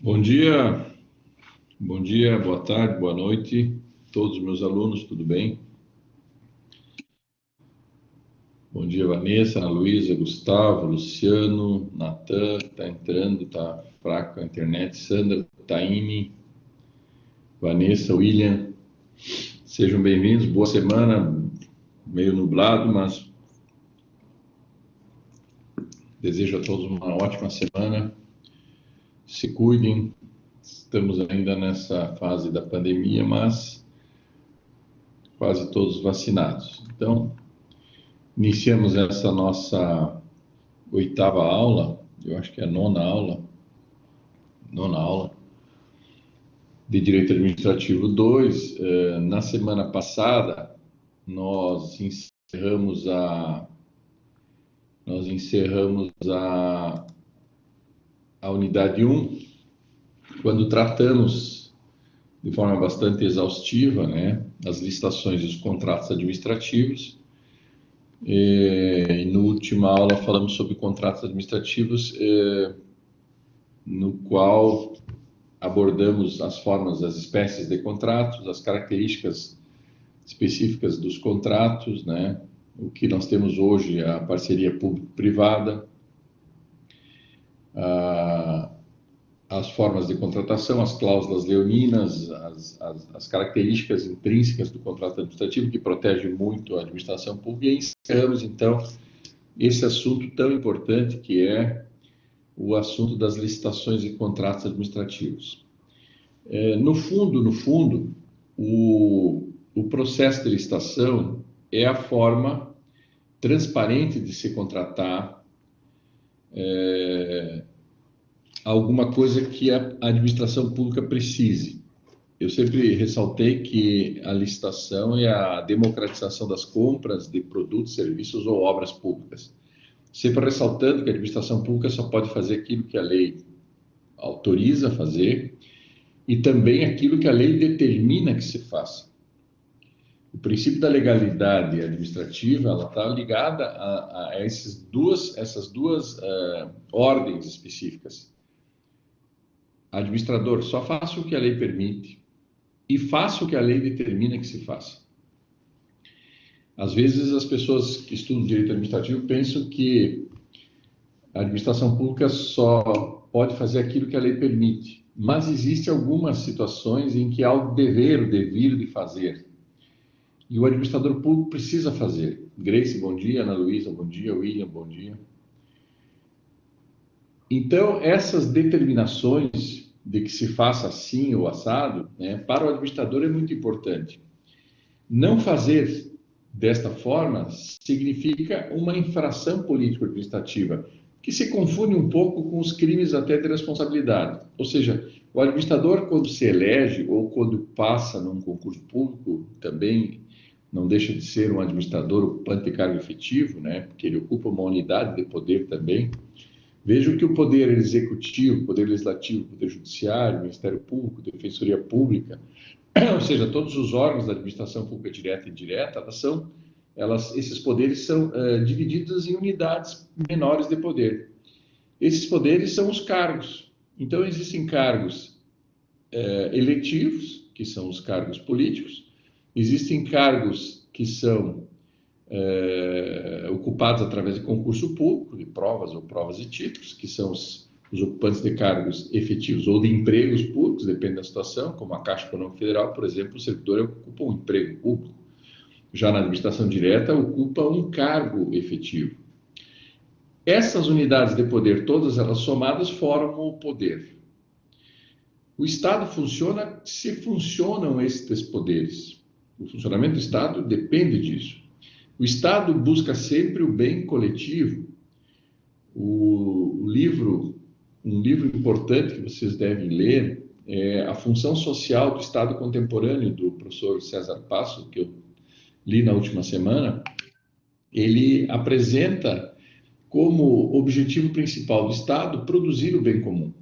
Bom dia, boa tarde, boa noite, todos os meus alunos, tudo bem? Bom dia, Vanessa, Ana Luísa, Gustavo, Luciano, Natan, tá entrando, tá fraco a internet, Sandra, Taine, Vanessa, William, sejam bem-vindos, boa semana, meio nublado, mas desejo a todos uma ótima semana, se cuidem, estamos ainda nessa fase da pandemia, mas quase todos vacinados. Então, iniciamos essa nossa oitava aula, eu acho que é a nona aula de Direito Administrativo 2. Na semana passada, nós encerramos a unidade 1, quando tratamos de forma bastante exaustiva, né, as licitações e os contratos administrativos. E na última aula falamos sobre contratos administrativos, no qual abordamos as formas, as espécies de contratos, as características específicas dos contratos, né? O que nós temos hoje, a parceria público-privada, as formas de contratação, as cláusulas leoninas, as características intrínsecas do contrato administrativo, que protege muito a administração pública, e encerramos, então, esse assunto tão importante que é o assunto das licitações e contratos administrativos. No fundo, o processo de licitação é a forma transparente de se contratar alguma coisa que a administração pública precise. Eu sempre ressaltei que a licitação é a democratização das compras de produtos, serviços ou obras públicas. Sempre ressaltando que a administração pública só pode fazer aquilo que a lei autoriza a fazer e também aquilo que a lei determina que se faça. O princípio da legalidade administrativa, ela está ligada a essas duas ordens específicas. Administrador, só faça o que a lei permite e faça o que a lei determina que se faça. Às vezes as pessoas que estudam direito administrativo pensam que a administração pública só pode fazer aquilo que a lei permite, mas existem algumas situações em que há o devir de fazer. E o administrador público precisa fazer. Grace, bom dia. Ana Luísa, bom dia. William, bom dia. Então, essas determinações de que se faça assim ou assado, né, para o administrador é muito importante. Não fazer desta forma significa uma infração político-administrativa, que se confunde um pouco com os crimes até de responsabilidade. Ou seja, o administrador, quando se elege ou quando passa num concurso público, também não deixa de ser um administrador ocupante de cargo efetivo, né, porque ele ocupa uma unidade de poder também. Vejo que o Poder Executivo, Poder Legislativo, Poder Judiciário, Ministério Público, Defensoria Pública, ou seja, todos os órgãos da administração pública direta e indireta, esses poderes são divididos em unidades menores de poder. Esses poderes são os cargos. Então, existem cargos eletivos, que são os cargos políticos, existem cargos que são ocupados através de concurso público, de provas ou provas de títulos, que são os ocupantes de cargos efetivos ou de empregos públicos, depende da situação, como a Caixa Econômica Federal, por exemplo, o servidor ocupa um emprego público. Já na administração direta, ocupa um cargo efetivo. Essas unidades de poder, todas elas somadas, formam o poder. O Estado funciona se funcionam estes poderes. O funcionamento do Estado depende disso. O Estado busca sempre o bem coletivo. Um livro importante que vocês devem ler é A Função Social do Estado Contemporâneo, do professor César Passo, que eu li na última semana. Ele apresenta como objetivo principal do Estado produzir o bem comum.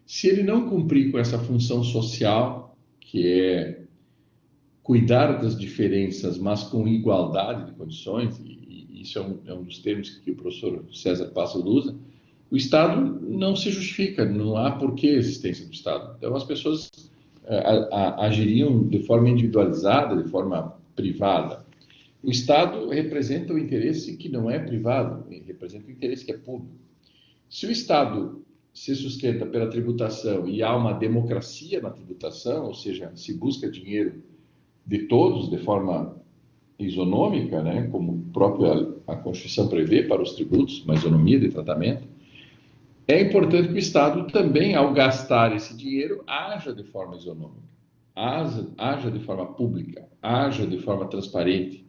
Se ele não cumprir com essa função social, que é cuidar das diferenças, mas com igualdade de condições, e isso é um dos termos que o professor César Passo usa, o Estado não se justifica, não há porquê a existência do Estado. Então, as pessoas agiriam de forma individualizada, de forma privada. O Estado representa o interesse que não é privado, representa o interesse que é público. Se o Estado se sustenta pela tributação e há uma democracia na tributação, ou seja, se busca dinheiro de todos de forma isonômica, né, como a Constituição prevê para os tributos, uma isonomia de tratamento, é importante que o Estado também, ao gastar esse dinheiro, haja de forma isonômica, haja de forma pública, haja de forma transparente,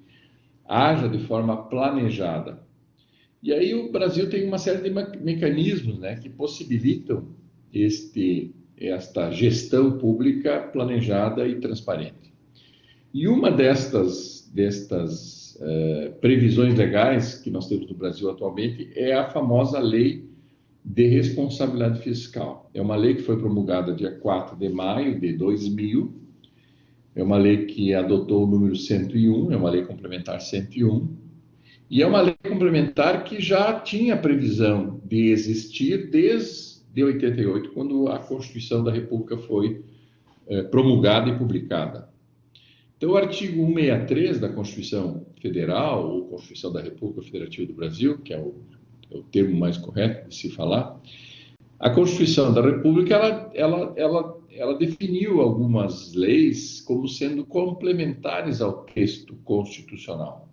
haja de forma planejada. E aí o Brasil tem uma série de mecanismos, né, que possibilitam esta gestão pública planejada e transparente. E uma destas previsões legais que nós temos no Brasil atualmente é a famosa Lei de Responsabilidade Fiscal. É uma lei que foi promulgada dia 4 de maio de 2000, é uma lei que adotou o número 101, é uma lei complementar 101, e é uma lei complementar que já tinha previsão de existir desde 88, quando a Constituição da República foi promulgada e publicada. Então, o artigo 163 da Constituição Federal, ou Constituição da República Federativa do Brasil, que é o termo mais correto de se falar, a Constituição da República, ela definiu algumas leis como sendo complementares ao texto constitucional.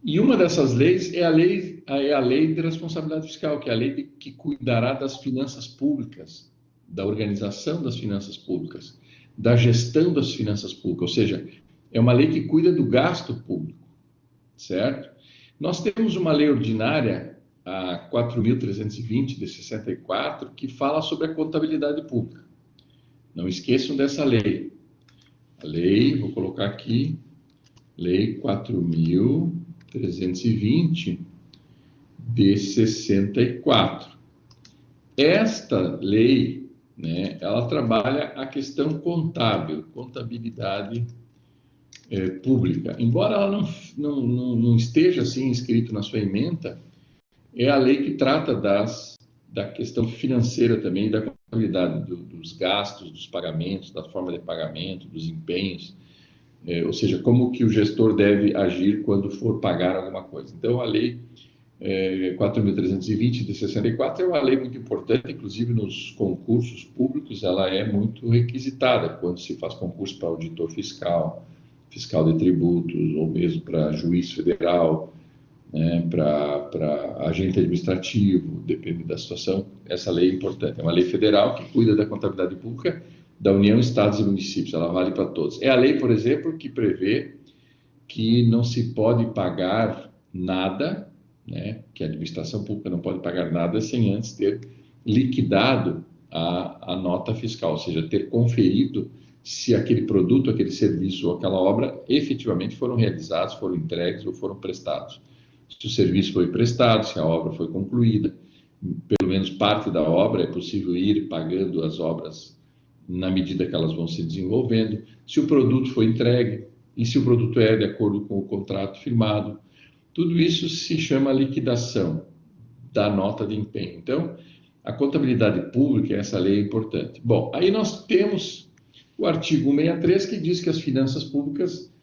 E uma dessas leis é a lei de responsabilidade fiscal, que é a lei que cuidará das finanças públicas, da organização das finanças públicas, da gestão das finanças públicas, ou seja, é uma lei que cuida do gasto público, certo? Nós temos uma lei ordinária, a 4.320 de 64, que fala sobre a contabilidade pública. Não esqueçam dessa lei. A lei, vou colocar aqui, Lei 4.320 de 64. Esta lei, né, ela trabalha a questão contábil, contabilidade pública. Embora ela não esteja assim escrito na sua ementa, é a lei que trata da questão financeira também, da contabilidade dos gastos, dos pagamentos, da forma de pagamento, dos empenhos, ou seja, como que o gestor deve agir quando for pagar alguma coisa. Então, a lei 4.320 de 64 é uma lei muito importante, inclusive nos concursos públicos, ela é muito requisitada quando se faz concurso para auditor fiscal, fiscal de tributos, ou mesmo para juiz federal, né, para agente administrativo, depende da situação. Essa lei é importante, é uma lei federal que cuida da contabilidade pública da União, Estados e Municípios, ela vale para todos. É a lei, por exemplo, que prevê que não se pode pagar nada, né, que a administração pública não pode pagar nada sem antes ter liquidado a nota fiscal, ou seja, ter conferido se aquele produto, aquele serviço ou aquela obra efetivamente foram realizados, foram entregues ou foram prestados. Se o serviço foi prestado, se a obra foi concluída, pelo menos parte da obra, é possível ir pagando as obras na medida que elas vão se desenvolvendo, se o produto foi entregue e se o produto é de acordo com o contrato firmado. Tudo isso se chama liquidação da nota de empenho. Então, a contabilidade pública, essa lei é importante. Bom, aí nós temos o artigo 163, que diz que as finanças públicas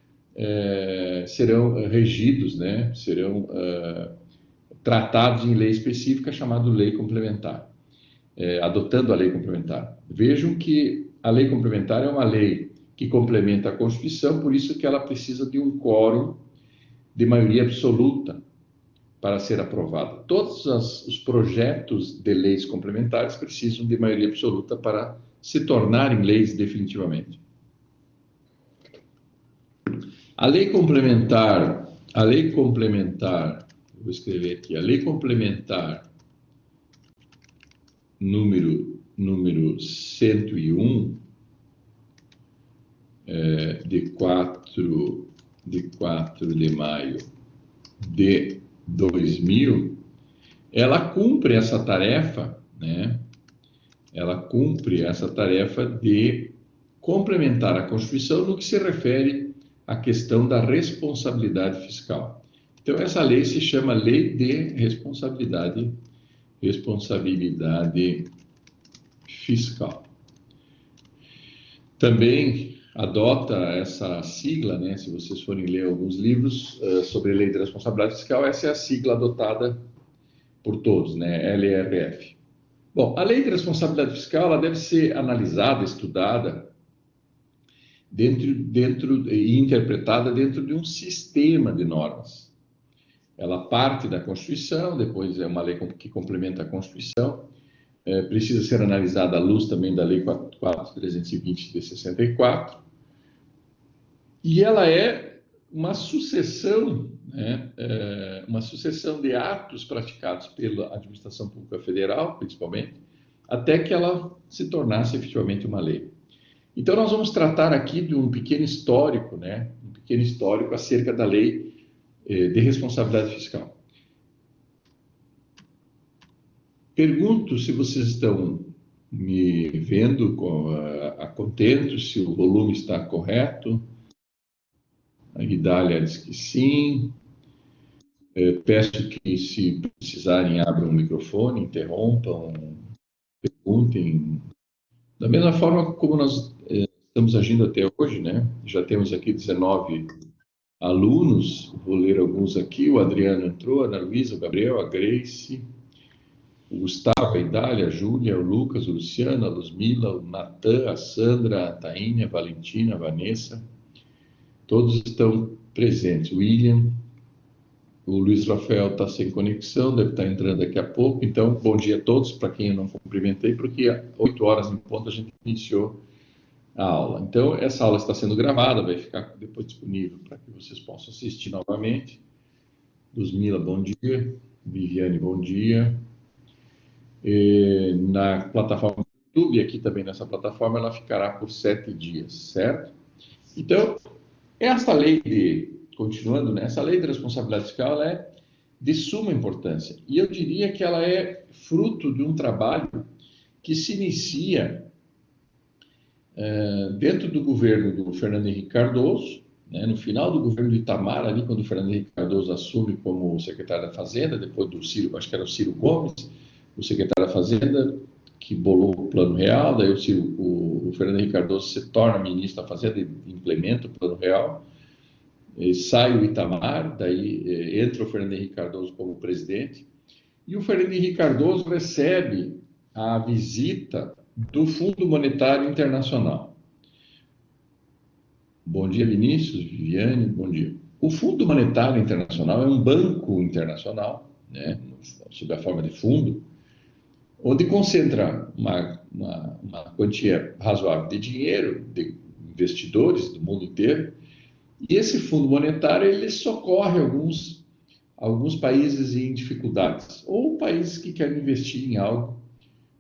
serão regidos, né, serão tratados em lei específica chamada lei complementar, adotando a lei complementar. Vejam que a lei complementar é uma lei que complementa a Constituição, por isso que ela precisa de um quórum de maioria absoluta para ser aprovada. Todos os projetos de leis complementares precisam de maioria absoluta para se tornarem leis definitivamente. A lei complementar, vou escrever aqui, a lei complementar número 101, de 4 de maio de 2000, ela cumpre essa tarefa, né? Ela cumpre essa tarefa de complementar a Constituição no que se refere à questão da responsabilidade fiscal. Então, essa lei se chama Lei de Responsabilidade Fiscal. Também adota essa sigla, né? Se vocês forem ler alguns livros sobre a Lei de Responsabilidade Fiscal, essa é a sigla adotada por todos, né? LRF. Bom, a Lei de Responsabilidade Fiscal ela deve ser analisada, estudada dentro e interpretada dentro de um sistema de normas. Ela parte da Constituição, depois é uma lei que complementa a Constituição, precisa ser analisada à luz também da Lei 4.320 de 64, e ela é uma sucessão, né, uma sucessão de atos praticados pela administração pública federal, principalmente, até que ela se tornasse efetivamente uma lei. Então, nós vamos tratar aqui de um pequeno histórico, né, um pequeno histórico acerca da Lei de Responsabilidade Fiscal. Pergunto se vocês estão me vendo a contento, se o volume está correto. A Idália diz que sim. Peço que, se precisarem, abram o microfone, interrompam, perguntem. Da mesma forma como nós estamos agindo até hoje, né? Já temos aqui 19 alunos, vou ler alguns aqui. O Adriano entrou, a Ana Luísa, o Gabriel, a Grace, o Gustavo, a Idália, a Júlia, o Lucas, o Luciano, a Luzmila, o Natan, a Sandra, a Taíne, a Valentina, a Vanessa. Todos estão presentes. O William, o Luiz Rafael está sem conexão, deve estar entrando daqui a pouco. Então, bom dia a todos, para quem eu não cumprimentei, porque às 8 horas em ponto a gente iniciou a aula. Então, essa aula está sendo gravada, vai ficar depois disponível para que vocês possam assistir novamente. Luzmila, bom dia. Viviane, bom dia. Na plataforma do YouTube, aqui também nessa plataforma, ela ficará por 7 dias, certo? Então, essa lei continuando, né, essa lei de responsabilidade fiscal ela é de suma importância. E eu diria que ela é fruto de um trabalho que se inicia dentro do governo do Fernando Henrique Cardoso, né, no final do governo do Itamar, ali quando o Fernando Henrique Cardoso assume como secretário da Fazenda, depois do Ciro, acho que era o Ciro Gomes, o secretário da Fazenda, que bolou o Plano Real, daí o Fernando Henrique Cardoso se torna ministro da Fazenda e implementa o Plano Real, sai o Itamar, daí entra o Fernando Henrique Cardoso como presidente, e o Fernando Henrique Cardoso recebe a visita do Fundo Monetário Internacional. Bom dia, Vinícius, Viviane, bom dia. O Fundo Monetário Internacional é um banco internacional, né, sob a forma de fundo, onde concentra uma quantia razoável de dinheiro de investidores do mundo inteiro, e esse fundo monetário ele socorre alguns países em dificuldades, ou países que querem investir em algo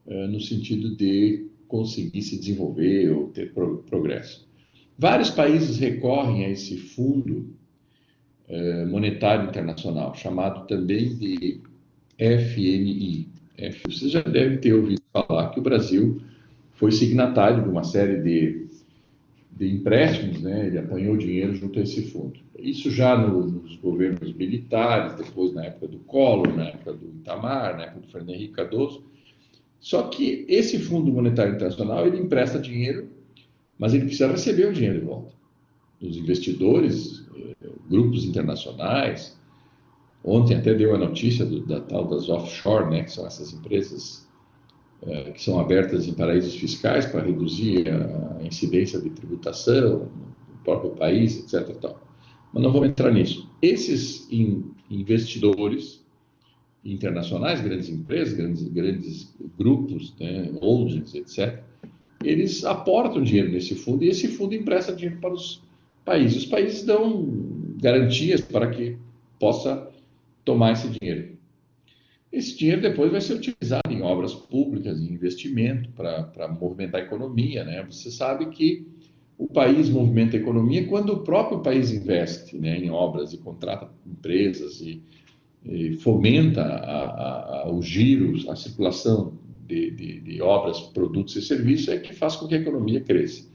no sentido de conseguir se desenvolver ou ter progresso. Vários países recorrem a esse fundo monetário internacional, chamado também de FMI. Você já deve ter ouvido falar que o Brasil foi signatário de uma série de empréstimos, né? Ele apanhou dinheiro junto a esse fundo. Isso já nos governos militares, depois na época do Collor, na época do Itamar, na época do Fernando Henrique Cardoso. Só que esse Fundo Monetário Internacional, ele empresta dinheiro, mas ele precisa receber o dinheiro de volta. Os investidores, grupos internacionais. Ontem até deu a notícia da tal das offshore, né, que são essas empresas que são abertas em paraísos fiscais para reduzir a incidência de tributação no próprio país, etc. Tal. Mas não vou entrar nisso. Esses investidores internacionais, grandes empresas, grandes grupos, né, holdings, etc., eles aportam dinheiro nesse fundo e esse fundo empresta dinheiro para os países. Os países dão garantias para que possa tomar esse dinheiro. Esse dinheiro depois vai ser utilizado em obras públicas, em investimento, para movimentar a economia, né? Você sabe que o país movimenta a economia quando o próprio país investe, né, em obras e contrata empresas e fomenta os giros, a circulação de obras, produtos e serviços, é que faz com que a economia cresça.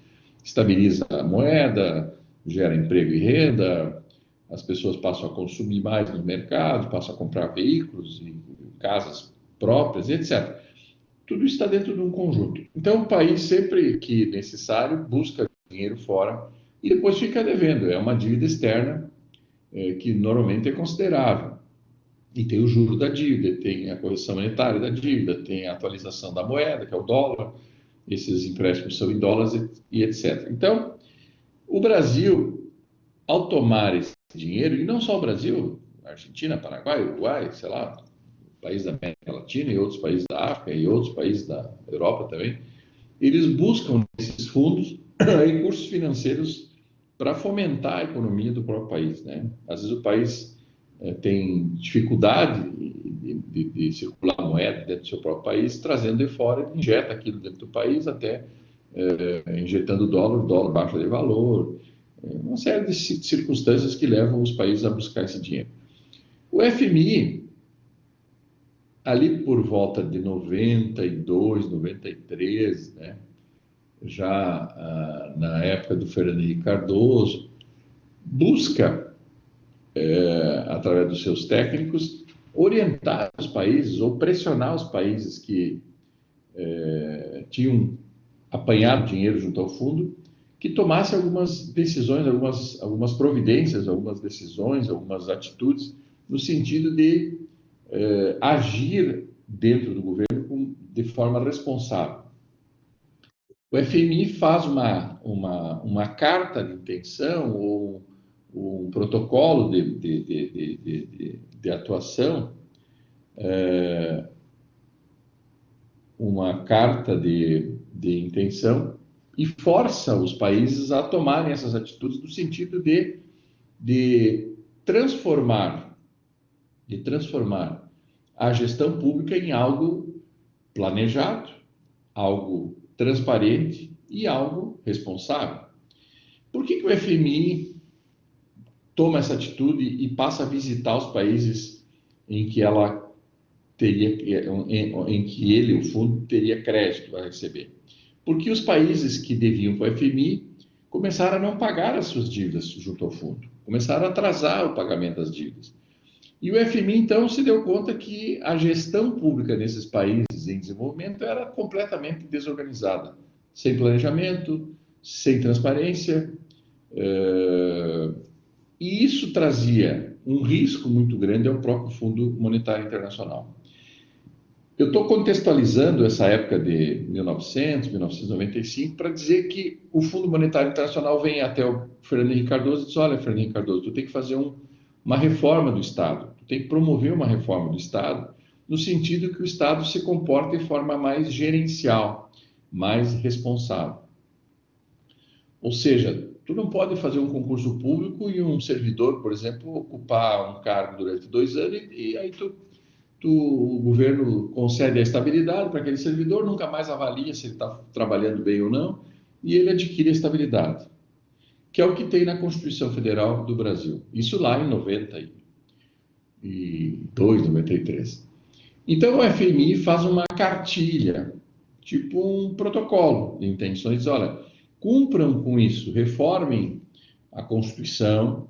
Estabiliza a moeda, gera emprego e renda, as pessoas passam a consumir mais no mercado, passam a comprar veículos e casas próprias, etc. Tudo está dentro de um conjunto. Então, o país, sempre que necessário, busca dinheiro fora e depois fica devendo. É uma dívida externa que normalmente é considerável. E tem o juro da dívida, tem a correção monetária da dívida, tem a atualização da moeda, que é o dólar, esses empréstimos são em dólares e etc. Então, o Brasil, ao tomar esse dinheiro, e não só o Brasil, Argentina, Paraguai, Uruguai, sei lá, países da América Latina e outros países da África e outros países da Europa também, eles buscam nesses fundos recursos financeiros para fomentar a economia do próprio país, né? Às vezes o país tem dificuldade de circular moeda dentro do seu próprio país, trazendo de fora, ele injeta aquilo dentro do país, até injetando dólar, o dólar baixa de valor, uma série de circunstâncias que levam os países a buscar esse dinheiro. O FMI, ali por volta de 92, 93, né, já na época do Fernando Henrique Cardoso, busca, através dos seus técnicos, orientar os países ou pressionar os países que tinham apanhado dinheiro junto ao fundo, que tomasse algumas decisões, algumas providências, algumas decisões, algumas atitudes, no sentido de agir dentro do governo de forma responsável. O FMI faz uma carta de intenção ou um protocolo de atuação, uma carta de intenção, e força os países a tomarem essas atitudes no sentido de transformar a gestão pública em algo planejado, algo transparente e algo responsável. Por que o FMI toma essa atitude e passa a visitar os países em que o fundo teria crédito a receber? Porque os países que deviam para o FMI começaram a não pagar as suas dívidas junto ao fundo, começaram a atrasar o pagamento das dívidas. E o FMI, então, se deu conta que a gestão pública nesses países em desenvolvimento era completamente desorganizada, sem planejamento, sem transparência, e isso trazia um risco muito grande ao próprio Fundo Monetário Internacional. Eu estou contextualizando essa época de 1900, 1995, para dizer que o Fundo Monetário Internacional vem até o Fernando Henrique Cardoso e diz: olha, Fernando Henrique Cardoso, tu tem que fazer uma reforma do Estado, tu tem que promover uma reforma do Estado, no sentido que o Estado se comporte de forma mais gerencial, mais responsável. Ou seja, tu não pode fazer um concurso público e um servidor, por exemplo, ocupar um cargo durante 2 anos e aí o governo concede a estabilidade para aquele servidor, nunca mais avalia se ele está trabalhando bem ou não, e ele adquire a estabilidade, que é o que tem na Constituição Federal do Brasil. Isso lá em 92, 93. Então, o FMI faz uma cartilha, tipo um protocolo de intenções. Olha, cumpram com isso, reformem a Constituição,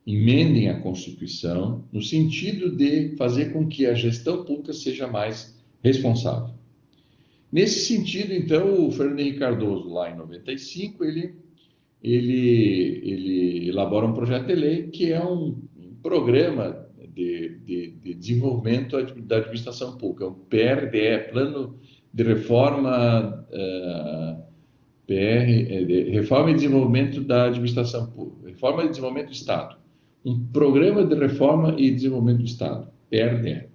emendem a Constituição, no sentido de fazer com que a gestão pública seja mais responsável. Nesse sentido, então, o Fernando Henrique Cardoso, lá em 95, ele elabora um projeto de lei que é um programa de desenvolvimento da administração pública, um PRDE, Plano de Reforma, Reforma e Desenvolvimento da Administração Pública, Reforma e Desenvolvimento do Estado, um Programa de Reforma e Desenvolvimento do Estado, PRDE.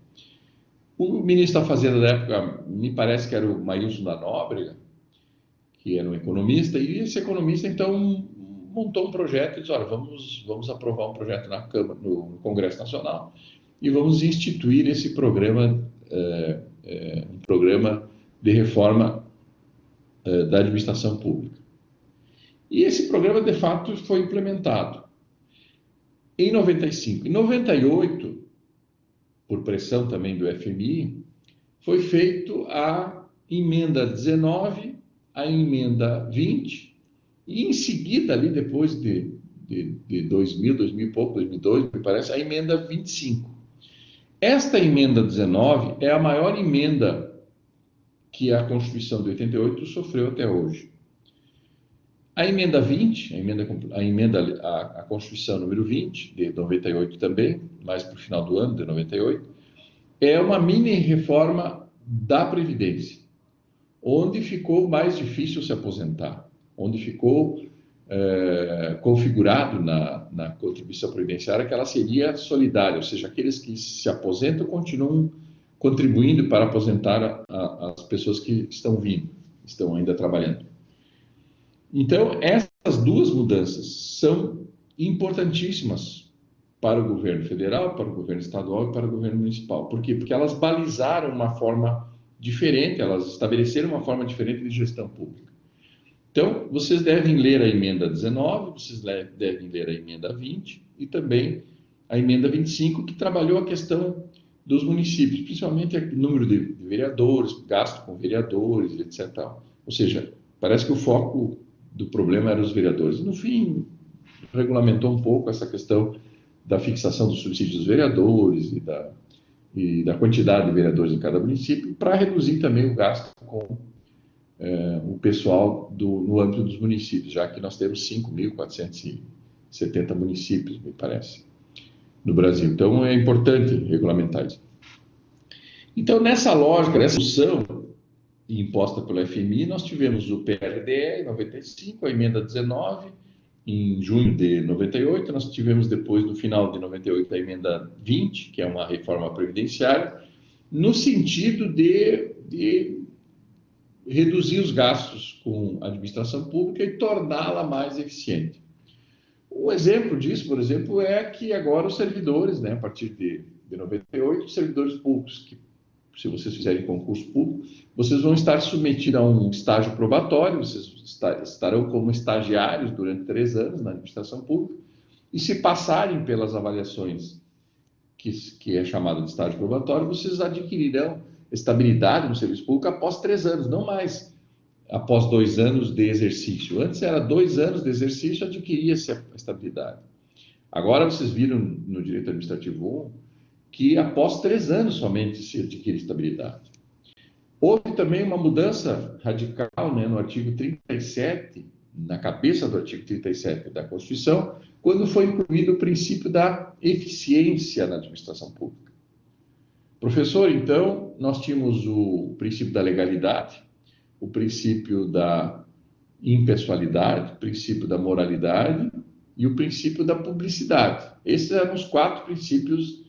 O ministro da Fazenda da época, me parece que era o Maílson da Nóbrega, que era um economista, e esse economista, então, montou um projeto e disse: olha, vamos aprovar um projeto na Câmara, no Congresso Nacional, e vamos instituir esse programa, um programa de reforma da administração pública. E esse programa, de fato, foi implementado em 95. Em 98, por pressão também do FMI, foi feito a emenda 19, a emenda 20, e em seguida, ali depois de de 2000 e pouco, 2002, me parece, a emenda 25. Esta emenda 19 é a maior emenda que a Constituição de 88 sofreu até hoje. A emenda 20, a Constituição número 20, de 98 também, mais para o final do ano, de 98, é uma mini reforma da Previdência, onde ficou mais difícil se aposentar, onde ficou configurado na contribuição previdenciária que ela seria solidária, ou seja, aqueles que se aposentam continuam contribuindo para aposentar as pessoas que estão vindo, estão ainda trabalhando. Então, essas duas mudanças são importantíssimas para o governo federal, para o governo estadual e para o governo municipal. Por quê? Porque elas balizaram uma forma diferente, elas estabeleceram uma forma diferente de gestão pública. Então, vocês devem ler a emenda 19, vocês devem ler a emenda 20 e também a emenda 25, que trabalhou a questão dos municípios, principalmente o número de vereadores, gasto com vereadores, etc. Ou seja, parece que o foco do problema eram os vereadores. No fim, regulamentou um pouco essa questão da fixação dos subsídios dos vereadores e da quantidade de vereadores em cada município, para reduzir também o gasto com o pessoal no âmbito dos municípios, já que nós temos 5.470 municípios, me parece, no Brasil. Então, é importante regulamentar isso. Então, nessa lógica, nessa discussão imposta pelo FMI, nós tivemos o PRDE em 95, a emenda 19, em junho de 98, nós tivemos depois, no final de 98, a emenda 20, que é uma reforma previdenciária, no sentido de reduzir os gastos com a administração pública e torná-la mais eficiente. Um exemplo disso, por exemplo, é que agora os servidores, a partir de 98, os servidores públicos, que se vocês fizerem concurso público, vocês vão estar submetidos a um estágio probatório, vocês estarão como estagiários durante 3 anos na administração pública, e se passarem pelas avaliações que é chamada de estágio probatório, vocês adquirirão estabilidade no serviço público após 3 anos, não mais após 2 anos de exercício. Antes era 2 anos de exercício, adquiria-se a estabilidade. Agora vocês viram no Direito Administrativo 1 que após 3 anos somente se adquire estabilidade. Houve também uma mudança radical, no artigo 37, na cabeça do artigo 37 da Constituição, quando foi incluído o princípio da eficiência na administração pública. Professor, então, nós tínhamos o princípio da legalidade, o princípio da impessoalidade, o princípio da moralidade e o princípio da publicidade. Esses eram os 4 princípios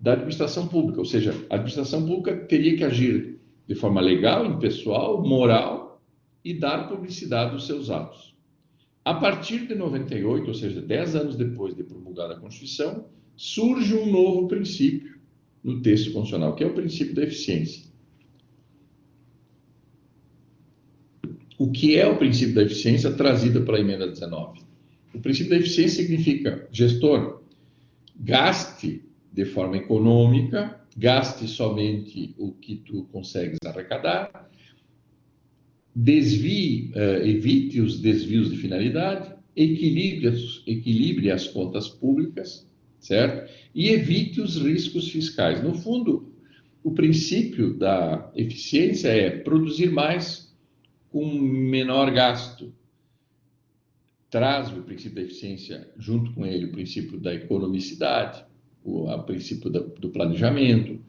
da administração pública, ou seja, a administração pública teria que agir de forma legal, impessoal, moral e dar publicidade aos seus atos. A partir de 98, ou seja, 10 anos depois de promulgada a Constituição, surge um novo princípio no texto constitucional, que é o princípio da eficiência. O que é o princípio da eficiência trazido pela emenda 19? O princípio da eficiência significa, gestor, gaste de forma econômica, gaste somente o que tu consegues arrecadar, evite os desvios de finalidade, equilibre as contas públicas, certo? E evite os riscos fiscais. No fundo, o princípio da eficiência é produzir mais com menor gasto. Traz o princípio da eficiência, junto com ele, o princípio da economicidade, o princípio do planejamento,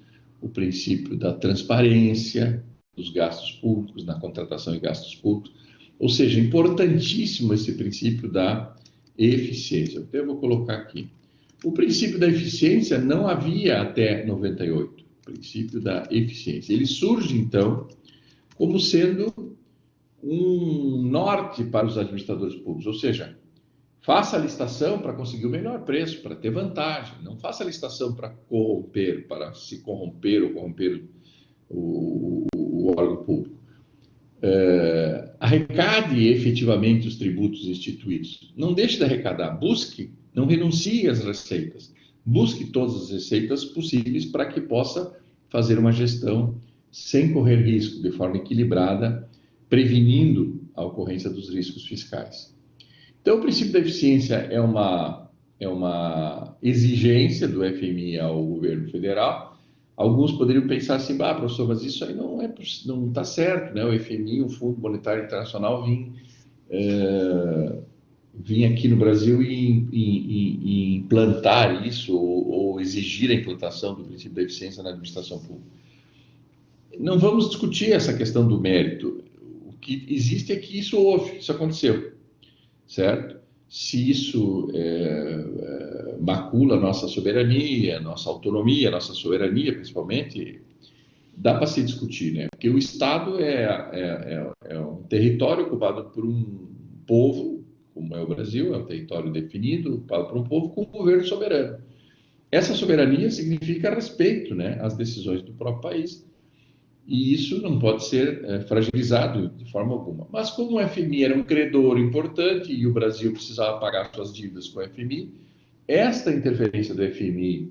o princípio da transparência dos gastos públicos, na contratação de gastos públicos. Ou seja, importantíssimo esse princípio da eficiência. Então, eu vou colocar aqui. O princípio da eficiência não havia até 98, o princípio da eficiência. Ele surge, então, como sendo um norte para os administradores públicos, ou seja, faça a licitação para conseguir o melhor preço, para ter vantagem. Não faça a licitação para corromper, para se corromper ou corromper o órgão público. Arrecade efetivamente os tributos instituídos. Não deixe de arrecadar. Busque, não renuncie às receitas. Busque todas as receitas possíveis para que possa fazer uma gestão sem correr risco, de forma equilibrada, prevenindo a ocorrência dos riscos fiscais. Então, o princípio da eficiência é uma exigência do FMI ao governo federal. Alguns poderiam pensar assim, professor, mas isso aí não está certo, né? O FMI, o Fundo Monetário Internacional, vir aqui no Brasil e implantar isso ou exigir a implantação do princípio da eficiência na administração pública. Não vamos discutir essa questão do mérito. O que existe é que isso houve, isso aconteceu, certo? Se isso macula a nossa soberania, a nossa autonomia, a nossa soberania, principalmente, dá para se discutir, né? Porque o Estado é um território ocupado por um povo, como é o Brasil, é um território definido, ocupado por um povo com um governo soberano. Essa soberania significa respeito, né, às decisões do próprio país. E isso não pode ser fragilizado de forma alguma. Mas como o FMI era um credor importante e o Brasil precisava pagar suas dívidas com o FMI, esta interferência do FMI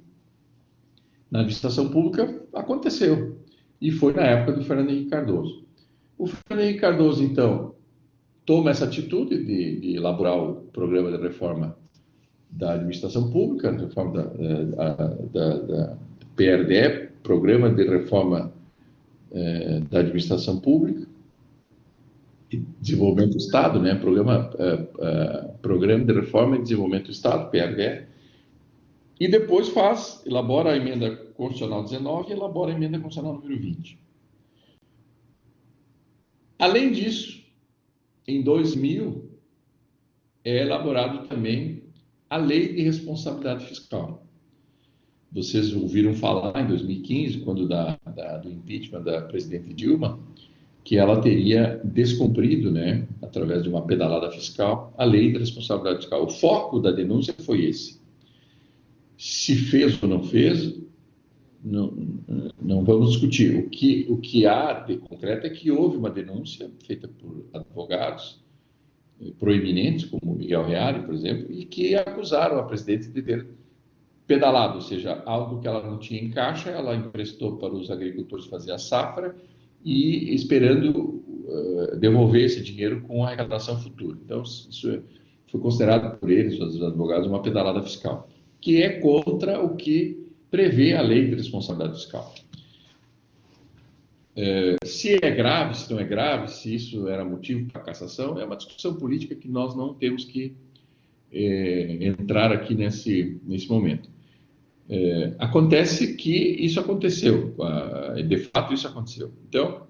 na administração pública aconteceu. E foi na época do Fernando Henrique Cardoso. O Fernando Henrique Cardoso, então, toma essa atitude de elaborar o programa de reforma da administração pública, reforma da PRDE, Programa de Reforma da Administração Pública e Desenvolvimento do Estado, né? Programa de Reforma e Desenvolvimento do Estado, PRDE, e depois elabora a emenda constitucional 19 e elabora a emenda constitucional número 20. Além disso, em 2000, é elaborado também a Lei de Responsabilidade Fiscal. Vocês ouviram falar em 2015, quando do impeachment da presidente Dilma, que ela teria descumprido, né, através de uma pedalada fiscal, a Lei de Responsabilidade Fiscal. O foco da denúncia foi esse. Se fez ou não fez, não vamos discutir. O que há de concreto é que houve uma denúncia feita por advogados proeminentes, como Miguel Reale, por exemplo, e que acusaram a presidente de ter pedalado, ou seja, algo que ela não tinha em caixa, ela emprestou para os agricultores fazer a safra e esperando devolver esse dinheiro com a arrecadação futura. Então, isso foi considerado por eles, os advogados, uma pedalada fiscal, que é contra o que prevê a lei de responsabilidade fiscal. Se é grave, se não é grave, se isso era motivo para cassação, é uma discussão política que nós não temos que entrar aqui nesse momento. Acontece que isso aconteceu, de fato isso aconteceu. Então,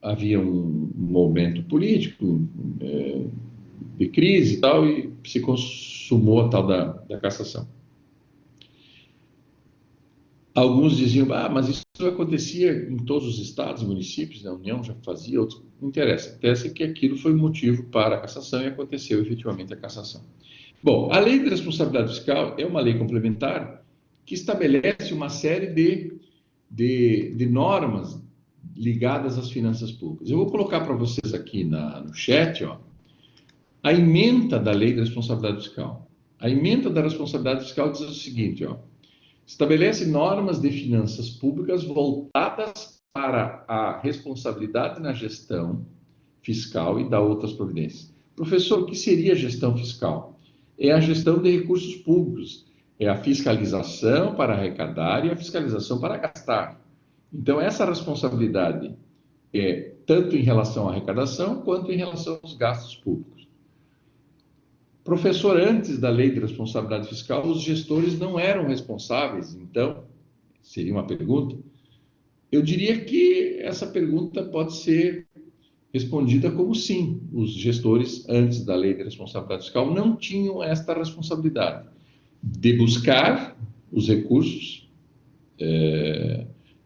havia um momento político de crise e tal, e se consumou a tal da cassação. Alguns diziam, mas isso acontecia em todos os estados e municípios, a União já fazia, outros não interessa. Interessa que aquilo foi motivo para a cassação e aconteceu efetivamente a cassação. Bom, a Lei de Responsabilidade Fiscal é uma lei complementar que estabelece uma série de normas ligadas às finanças públicas. Eu vou colocar para vocês aqui no chat, a ementa da Lei de Responsabilidade Fiscal. A ementa da responsabilidade fiscal diz o seguinte, estabelece normas de finanças públicas voltadas para a responsabilidade na gestão fiscal e da outras providências. Professor, o que seria gestão fiscal? É a gestão de recursos públicos, é a fiscalização para arrecadar e a fiscalização para gastar. Então, essa responsabilidade é tanto em relação à arrecadação quanto em relação aos gastos públicos. Professor, antes da Lei de Responsabilidade Fiscal, os gestores não eram responsáveis, então, seria uma pergunta. Eu diria que essa pergunta pode ser respondida como sim. Os gestores, antes da Lei de Responsabilidade Fiscal, não tinham esta responsabilidade de buscar os recursos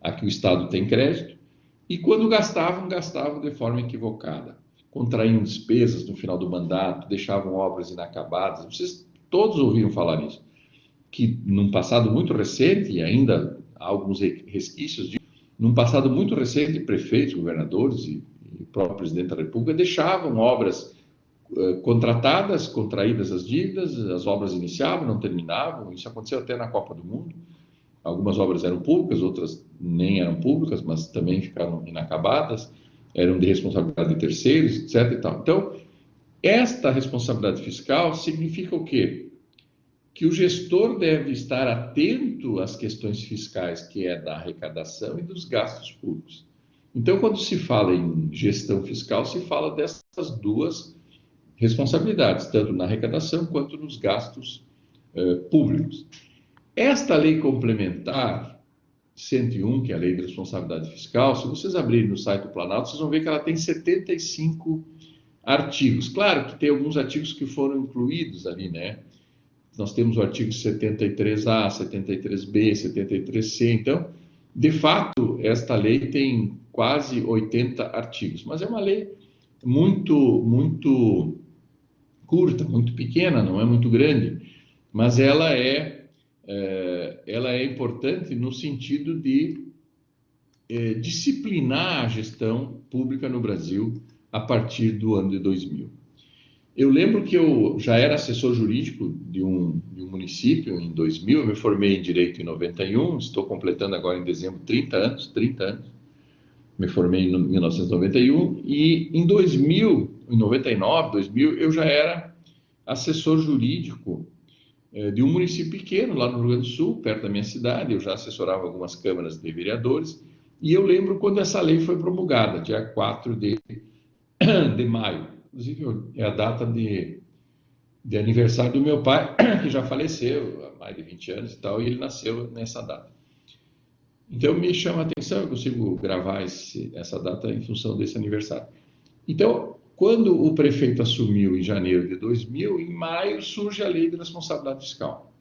a que o Estado tem crédito e, quando gastavam de forma equivocada. Contraíam despesas no final do mandato, deixavam obras inacabadas. Vocês todos ouviram falar nisso. Que num passado muito recente, e ainda há alguns resquícios disso, num passado muito recente, prefeitos, governadores e o próprio presidente da República deixavam obras contratadas, contraídas as dívidas, as obras iniciavam, não terminavam. Isso aconteceu até na Copa do Mundo. Algumas obras eram públicas, outras nem eram públicas, mas também ficaram inacabadas, eram de responsabilidade de terceiros, etc. E tal. Então, Esta responsabilidade fiscal significa o quê? Que o gestor deve estar atento às questões fiscais, que é da arrecadação e dos gastos públicos. Então, quando se fala em gestão fiscal, se fala dessas duas responsabilidades, tanto na arrecadação quanto nos gastos públicos. Esta lei complementar 101, que é a Lei de Responsabilidade Fiscal, se vocês abrirem no site do Planalto, vocês vão ver que ela tem 75 artigos. Claro que tem alguns artigos que foram incluídos ali, né? Nós temos o artigo 73A, 73B, 73C. Então, de fato, esta lei tem quase 80 artigos, mas é uma lei muito curta, muito pequena, não é muito grande, mas ela é importante no sentido de disciplinar a gestão pública no Brasil a partir do ano de 2000. Eu lembro que eu já era assessor jurídico de um município em 2000, eu me formei em Direito em 91, estou completando agora em dezembro 30 anos, me formei em 1991, e em 2000, em 99, 2000, eu já era assessor jurídico de um município pequeno, lá no Rio Grande do Sul, perto da minha cidade, eu já assessorava algumas câmaras de vereadores, e eu lembro quando essa lei foi promulgada, dia 4 de maio. Inclusive, é a data de aniversário do meu pai, que já faleceu há mais de 20 anos e tal, e ele nasceu nessa data. Então, me chama a atenção, eu consigo gravar essa data em função desse aniversário. Então, quando o prefeito assumiu em janeiro de 2000, em maio surge a Lei de Responsabilidade Fiscal.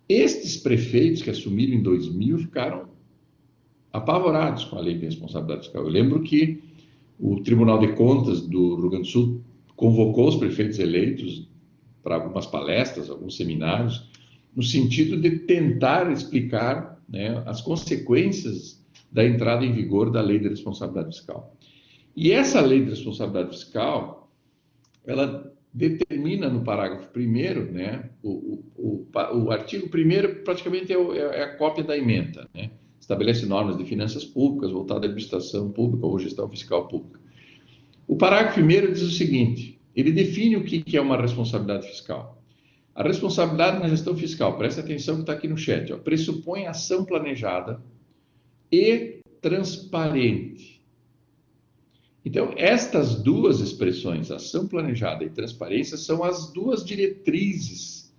Estes prefeitos que assumiram em 2000 ficaram apavorados com a Lei de Responsabilidade Fiscal. Eu lembro que o Tribunal de Contas do Rio Grande do Sul convocou os prefeitos eleitos para algumas palestras, alguns seminários, no sentido de tentar explicar, né, as consequências da entrada em vigor da Lei de Responsabilidade Fiscal. E essa Lei de Responsabilidade Fiscal, ela determina no parágrafo 1º, né, o artigo 1º praticamente é a cópia da ementa, né? Estabelece normas de finanças públicas voltadas à administração pública ou gestão fiscal pública. O parágrafo 1º diz o seguinte, ele define o que é uma responsabilidade fiscal. A responsabilidade na gestão fiscal, presta atenção que está aqui no chat, ó, pressupõe ação planejada e transparente. Então, estas duas expressões, ação planejada e transparência, são as duas diretrizes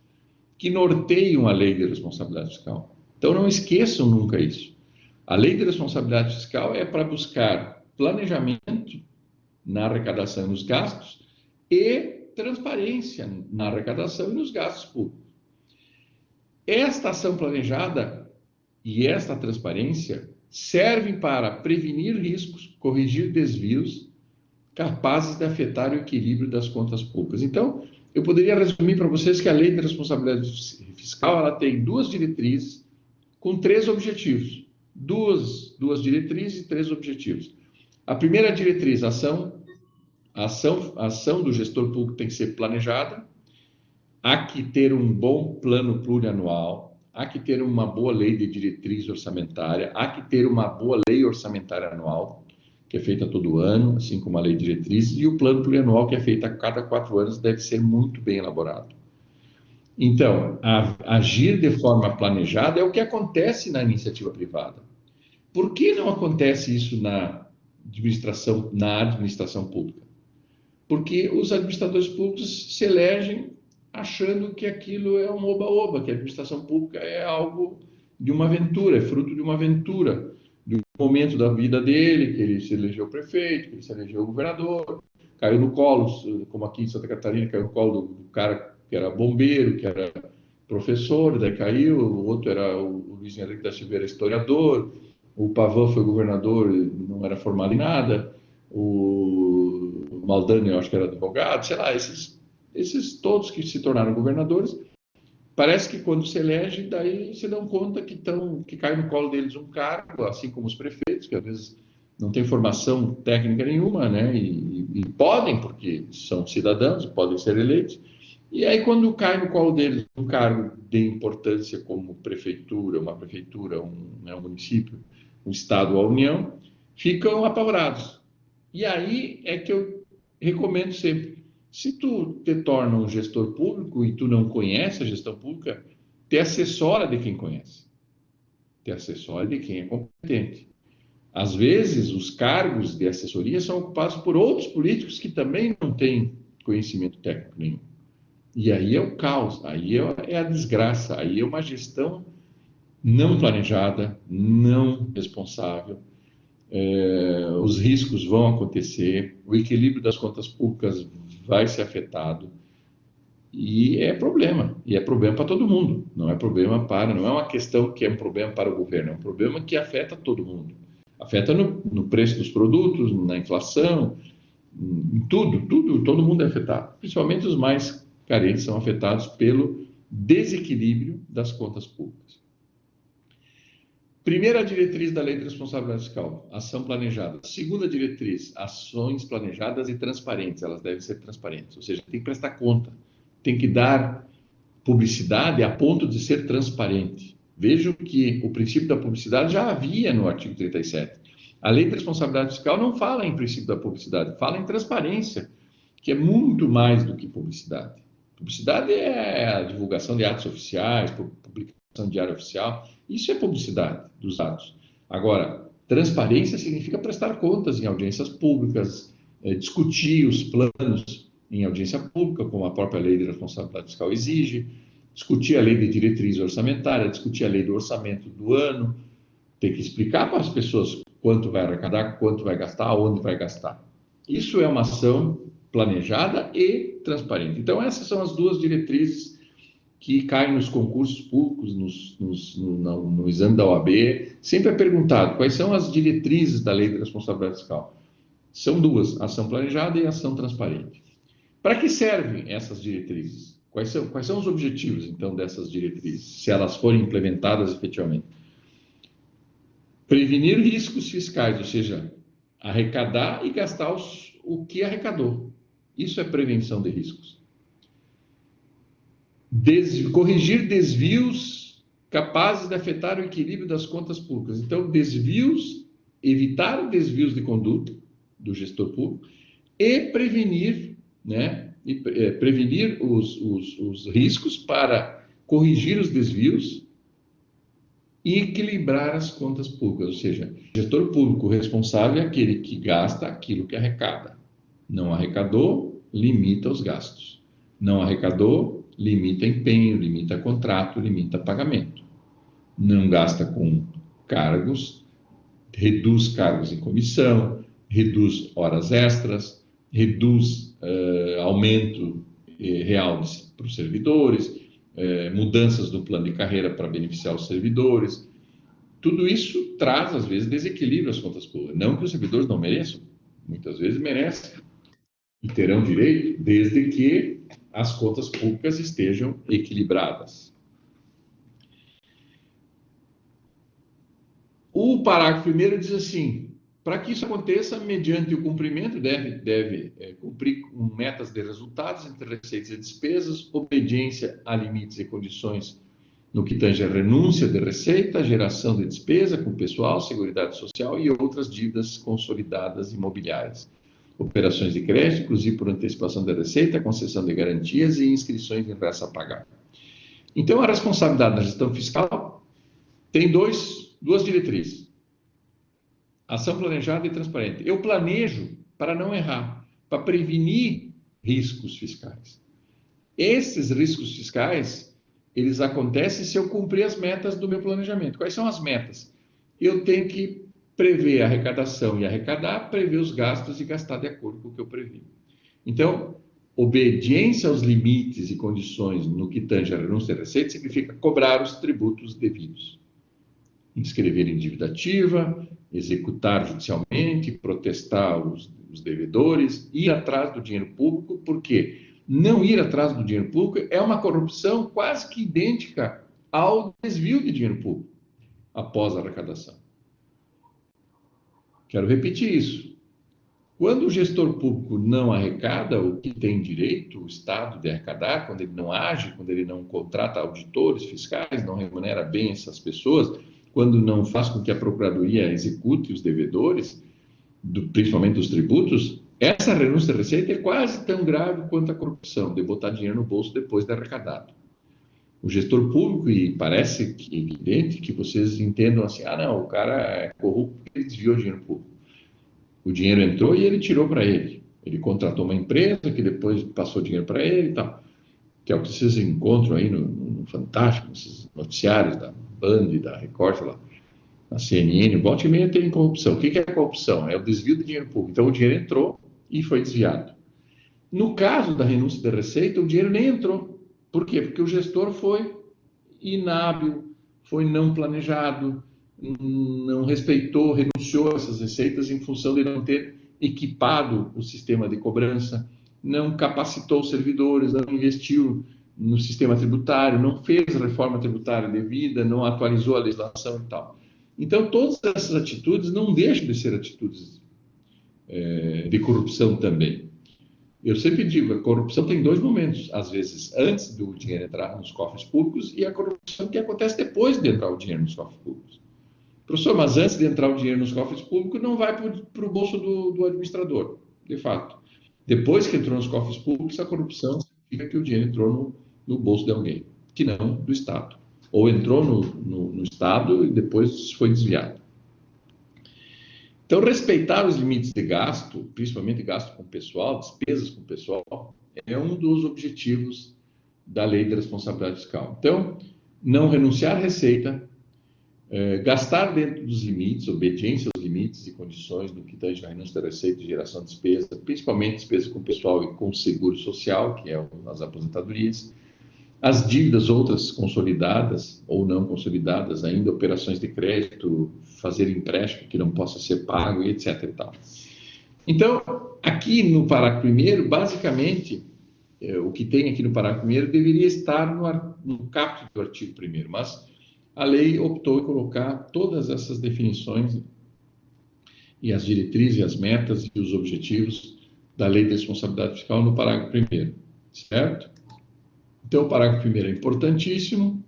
que norteiam a Lei de Responsabilidade Fiscal. Então, não esqueçam nunca isso. A Lei de Responsabilidade Fiscal é para buscar planejamento na arrecadação e nos gastos e transparência na arrecadação e nos gastos públicos. Esta ação planejada e esta transparência servem para prevenir riscos, corrigir desvios capazes de afetar o equilíbrio das contas públicas. Então, eu poderia resumir para vocês que a Lei de Responsabilidade Fiscal ela tem duas diretrizes com 3 objetivos. Duas diretrizes e 3 objetivos. A primeira diretriz, a ação do gestor público tem que ser planejada, há que ter um bom plano plurianual, há que ter uma boa lei de diretriz orçamentária, há que ter uma boa lei orçamentária anual, que é feita todo ano, assim como a lei de diretrizes, e o plano plurianual, que é feito a cada 4 anos, deve ser muito bem elaborado. Então, agir de forma planejada é o que acontece na iniciativa privada. Por que não acontece isso na administração pública? Porque os administradores públicos se elegem achando que aquilo é um oba-oba, que a administração pública é algo de uma aventura, é fruto de uma aventura, de um momento da vida dele, que ele se elegeu prefeito, que ele se elegeu governador, caiu no colo, como aqui em Santa Catarina, caiu no colo do cara que era bombeiro, que era professor, daí caiu, o outro era o Luiz Henrique da Silveira, historiador, o Pavão foi governador, não era formado em nada, o Maldani, eu acho que era advogado, sei lá, esses todos que se tornaram governadores, parece que quando se elege, daí se dão conta que cai no colo deles um cargo, assim como os prefeitos, que às vezes não têm formação técnica nenhuma, né, e podem, porque são cidadãos, podem ser eleitos, e aí quando cai no colo deles um cargo de importância como prefeitura, uma prefeitura, um município, um estado ou a União, ficam apavorados. E aí é que eu recomendo sempre, Se tu te torna um gestor público e tu não conhece a gestão pública, te assessora de quem conhece, te assessora de quem é competente. Às vezes, os cargos de assessoria são ocupados por outros políticos que também não têm conhecimento técnico nenhum. E aí é o caos, aí é a desgraça, aí é uma gestão não planejada, não responsável. Os riscos vão acontecer, o equilíbrio das contas públicas vai ser afetado. E é problema para todo mundo. Não é uma questão que é um problema para o governo, é um problema que afeta todo mundo. Afeta no preço dos produtos, na inflação, em tudo, todo mundo é afetado. Principalmente os mais carentes são afetados pelo desequilíbrio das contas públicas. Primeira diretriz da Lei de Responsabilidade Fiscal, ação planejada. Segunda diretriz, ações planejadas e transparentes. Elas devem ser transparentes, ou seja, tem que prestar conta, tem que dar publicidade a ponto de ser transparente. Vejam que o princípio da publicidade já havia no artigo 37. A Lei de Responsabilidade Fiscal não fala em princípio da publicidade, fala em transparência, que é muito mais do que publicidade. Publicidade é a divulgação de atos oficiais, publicação de diário oficial, isso é publicidade dos atos. Agora, transparência significa prestar contas em audiências públicas, discutir os planos em audiência pública, como a própria Lei de Responsabilidade Fiscal exige, discutir a lei de diretriz orçamentária, discutir a lei do orçamento do ano, tem que explicar para as pessoas quanto vai arrecadar, quanto vai gastar, onde vai gastar. Isso é uma ação planejada e transparente. Então, essas são as duas diretrizes que caem nos concursos públicos, no exame da OAB. Sempre é perguntado quais são as diretrizes da Lei de Responsabilidade Fiscal. São duas, ação planejada e ação transparente. Para que servem essas diretrizes? Quais são os objetivos, então, dessas diretrizes, se elas forem implementadas efetivamente? Prevenir riscos fiscais, ou seja, arrecadar e gastar o que arrecadou. Isso é prevenção de riscos. Corrigir desvios capazes de afetar o equilíbrio das contas públicas. Então, evitar desvios de conduta do gestor público e prevenir, prevenir os riscos para corrigir os desvios e equilibrar as contas públicas, ou seja, o gestor público responsável é aquele que gasta aquilo que arrecada. Não arrecadou, limita os gastos. Não arrecadou, limita empenho, limita contrato, limita pagamento. Não gasta com cargos, reduz cargos em comissão, reduz horas extras, reduz aumento real para os servidores, mudanças do plano de carreira para beneficiar os servidores. Tudo isso traz, às vezes, desequilíbrio às contas públicas. Não que os servidores não mereçam, muitas vezes merecem e terão direito, desde que as contas públicas estejam equilibradas. O parágrafo 1º diz assim: para que isso aconteça, mediante o cumprimento, deve cumprir com metas de resultados entre receitas e despesas, obediência a limites e condições no que tange a renúncia de receita, geração de despesa com pessoal, seguridade social e outras dívidas consolidadas imobiliárias, operações de crédito, inclusive por antecipação da receita, concessão de garantias e inscrições em verso a pagar. Então, a responsabilidade da gestão fiscal tem duas diretrizes: ação planejada e transparente. Eu planejo para não errar, para prevenir riscos fiscais. Esses riscos fiscais, eles acontecem se eu cumprir as metas do meu planejamento. Quais são as metas? Eu tenho que prever a arrecadação e arrecadar, prever os gastos e gastar de acordo com o que eu previ. Então, obediência aos limites e condições no que tange a renúncia de receita significa cobrar os tributos devidos. Inscrever em dívida ativa, executar judicialmente, protestar os devedores, ir atrás do dinheiro público, porque não ir atrás do dinheiro público é uma corrupção quase que idêntica ao desvio de dinheiro público após a arrecadação. Quero repetir isso. Quando o gestor público não arrecada o que tem direito, o Estado, de arrecadar, quando ele não age, quando ele não contrata auditores fiscais, não remunera bem essas pessoas, quando não faz com que a Procuradoria execute os devedores, principalmente dos tributos, Essa renúncia de receita é quase tão grave quanto a corrupção, de botar dinheiro no bolso depois de arrecadado. O gestor público, e parece que evidente que vocês entendam assim, ah, não, o cara é corrupto porque ele desviou dinheiro público. O dinheiro entrou e ele tirou para ele. Ele contratou uma empresa que depois passou dinheiro para ele e tal. Que é o que vocês encontram aí no Fantástico, nesses noticiários da Band, da Record, sei lá, na CNN, volta e meia tem corrupção. O que é corrupção? É o desvio de dinheiro público. Então o dinheiro entrou e foi desviado. No caso da renúncia de receita, o dinheiro nem entrou. Por quê? Porque o gestor foi inábil, foi não planejado, não respeitou, renunciou a essas receitas em função de não ter equipado o sistema de cobrança, não capacitou os servidores, não investiu no sistema tributário, não fez a reforma tributária devida, não atualizou a legislação e tal. Então, todas essas atitudes não deixam de ser atitudes de corrupção também. Eu sempre digo, a corrupção tem dois momentos, às vezes antes do dinheiro entrar nos cofres públicos e a corrupção que acontece depois de entrar o dinheiro nos cofres públicos. Professor, mas antes de entrar o dinheiro nos cofres públicos, não vai para o bolso do administrador, de fato. Depois que entrou nos cofres públicos, a corrupção significa que o dinheiro entrou no bolso de alguém, que não do Estado. Ou entrou no Estado e depois foi desviado. Então, respeitar os limites de gasto, principalmente gasto com pessoal, despesas com pessoal, é um dos objetivos da Lei de Responsabilidade Fiscal. Então, não renunciar à receita, gastar dentro dos limites, obediência aos limites e condições do que tange a renúncia da receita e geração de despesa, principalmente despesas com pessoal e com seguro social, que é as aposentadorias, as dívidas outras consolidadas ou não consolidadas, ainda operações de crédito, fazer empréstimo que não possa ser pago, etc. E tal. Então, aqui no parágrafo 1º, basicamente, o que tem aqui no parágrafo 1º deveria estar no caput do artigo 1º, mas a lei optou em colocar todas essas definições e as diretrizes, as metas e os objetivos da Lei de Responsabilidade Fiscal no parágrafo 1º, certo? Então, o parágrafo 1º é importantíssimo.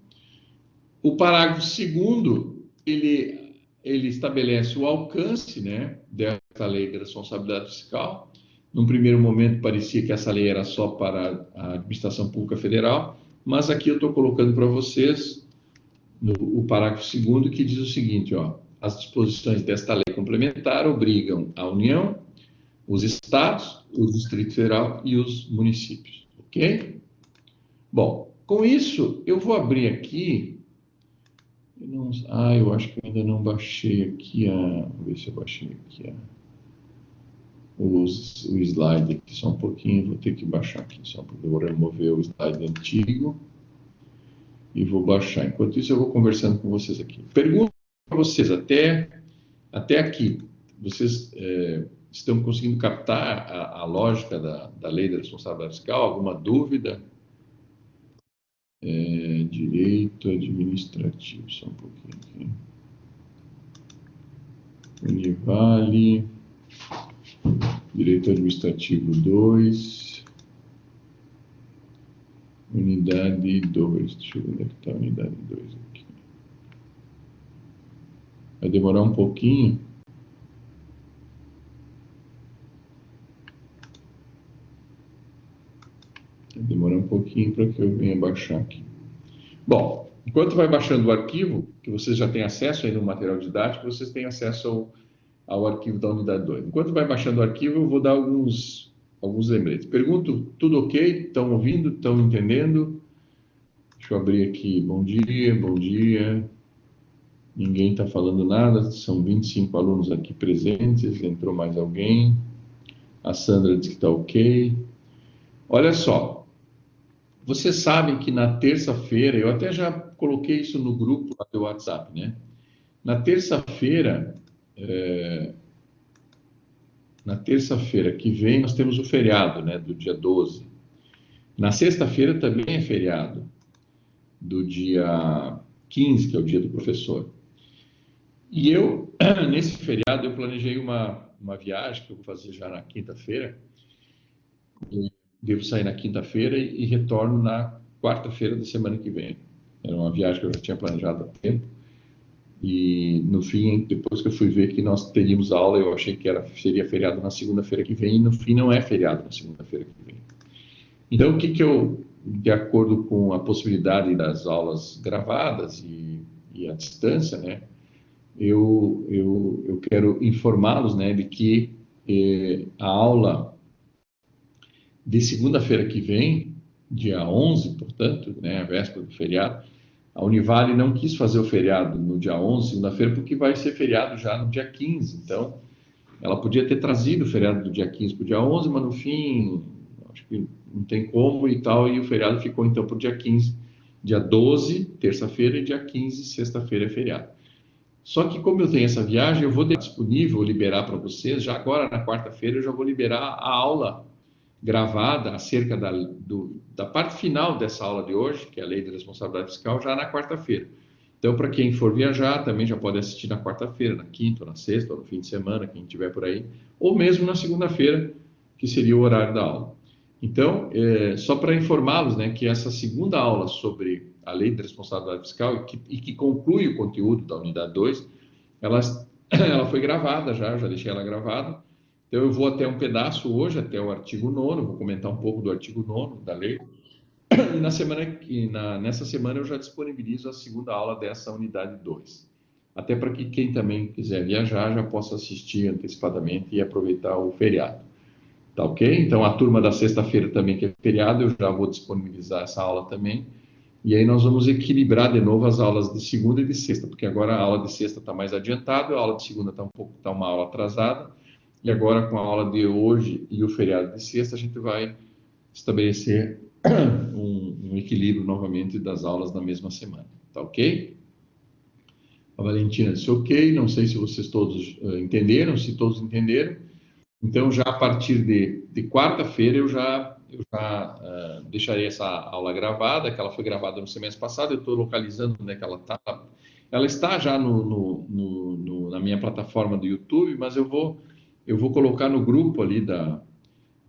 O parágrafo 2º, ele estabelece o alcance, né, dessa lei de responsabilidade fiscal. Num primeiro momento, parecia que essa lei era só para a administração pública federal, mas aqui eu estou colocando para vocês o parágrafo 2º, que diz o seguinte, ó, as disposições desta lei complementar obrigam a União, os estados, o Distrito Federal e os municípios, ok? Bom, com isso, eu vou abrir aqui. Eu acho que eu ainda não baixei aqui Vou ver se eu baixei aqui o slide aqui só um pouquinho. Vou ter que baixar aqui só porque eu vou remover o slide antigo e vou baixar. Enquanto isso, eu vou conversando com vocês aqui. Pergunto para vocês, até aqui, vocês estão conseguindo captar a lógica da lei da responsabilidade fiscal? Alguma dúvida? Direito administrativo, só um pouquinho aqui. Univale, direito administrativo 2, unidade 2, deixa eu ver onde é que está a unidade 2 aqui. Vai demorar um pouquinho. Vai demorar um pouquinho para que eu venha baixar aqui. Bom, enquanto vai baixando o arquivo, que vocês já têm acesso aí no material didático, vocês têm acesso ao arquivo da unidade 2. Enquanto vai baixando o arquivo, eu vou dar alguns lembretes. Pergunto, tudo ok? Estão ouvindo? Estão entendendo? Deixa eu abrir aqui. Bom dia, bom dia. Ninguém está falando nada. São 25 alunos aqui presentes. Entrou mais alguém. A Sandra disse que está ok. Olha só. Vocês sabem que na terça-feira, eu até já coloquei isso no grupo do WhatsApp, né? Na terça-feira que vem, nós temos o feriado, né? Do dia 12. Na sexta-feira também é feriado, do dia 15, que é o dia do professor. E eu, nesse feriado, eu planejei uma viagem que eu vou fazer já na quinta-feira. Devo sair na quinta-feira e retorno na quarta-feira da semana que vem. Era uma viagem que eu já tinha planejado há tempo. E no fim, depois que eu fui ver que nós teríamos aula, eu achei que seria feriado na segunda-feira que vem, e no fim não é feriado na segunda-feira que vem. Então, o que que eu, de acordo com a possibilidade das aulas gravadas e à distância, né, eu quero informá-los, né, de que a aula de segunda-feira que vem, dia 11, portanto, né, a véspera do feriado, a Univale não quis fazer o feriado no dia 11, segunda-feira, porque vai ser feriado já no dia 15. Então, ela podia ter trazido o feriado do dia 15 para o dia 11, mas no fim, acho que não tem como e tal, e o feriado ficou então para o dia 15. Dia 12, terça-feira, e dia 15, sexta-feira é feriado. Só que como eu tenho essa viagem, eu vou deixar disponível, liberar para vocês, já agora na quarta-feira eu já vou liberar a aula gravada acerca da parte final dessa aula de hoje, que é a Lei de Responsabilidade Fiscal, já na quarta-feira. Então, para quem for viajar, também já pode assistir na quarta-feira, na quinta, ou na sexta, ou no fim de semana, quem estiver por aí, ou mesmo na segunda-feira, que seria o horário da aula. Então, só para informá-los, né, que essa segunda aula sobre a Lei de Responsabilidade Fiscal e que conclui o conteúdo da unidade 2, ela foi gravada já deixei ela gravada. Então, eu vou até um pedaço hoje, até o artigo 9º, vou comentar um pouco do artigo 9º da lei. E nessa semana eu já disponibilizo a segunda aula dessa unidade 2. Até para que quem também quiser viajar já possa assistir antecipadamente e aproveitar o feriado. Tá ok? Então, a turma da sexta-feira também, que é feriado, eu já vou disponibilizar essa aula também. E aí nós vamos equilibrar de novo as aulas de segunda e de sexta, porque agora a aula de sexta está mais adiantada, a aula de segunda está uma aula atrasada, e agora com a aula de hoje e o feriado de sexta, a gente vai estabelecer um equilíbrio novamente das aulas na mesma semana. Tá ok? A Valentina disse ok, não sei se vocês todos entenderam, se todos entenderam. Então, já a partir de quarta-feira, eu já deixarei essa aula gravada, que ela foi gravada no semestre passado, eu estou localizando onde é que ela está. Ela está já na minha plataforma do YouTube, mas eu vou colocar no grupo ali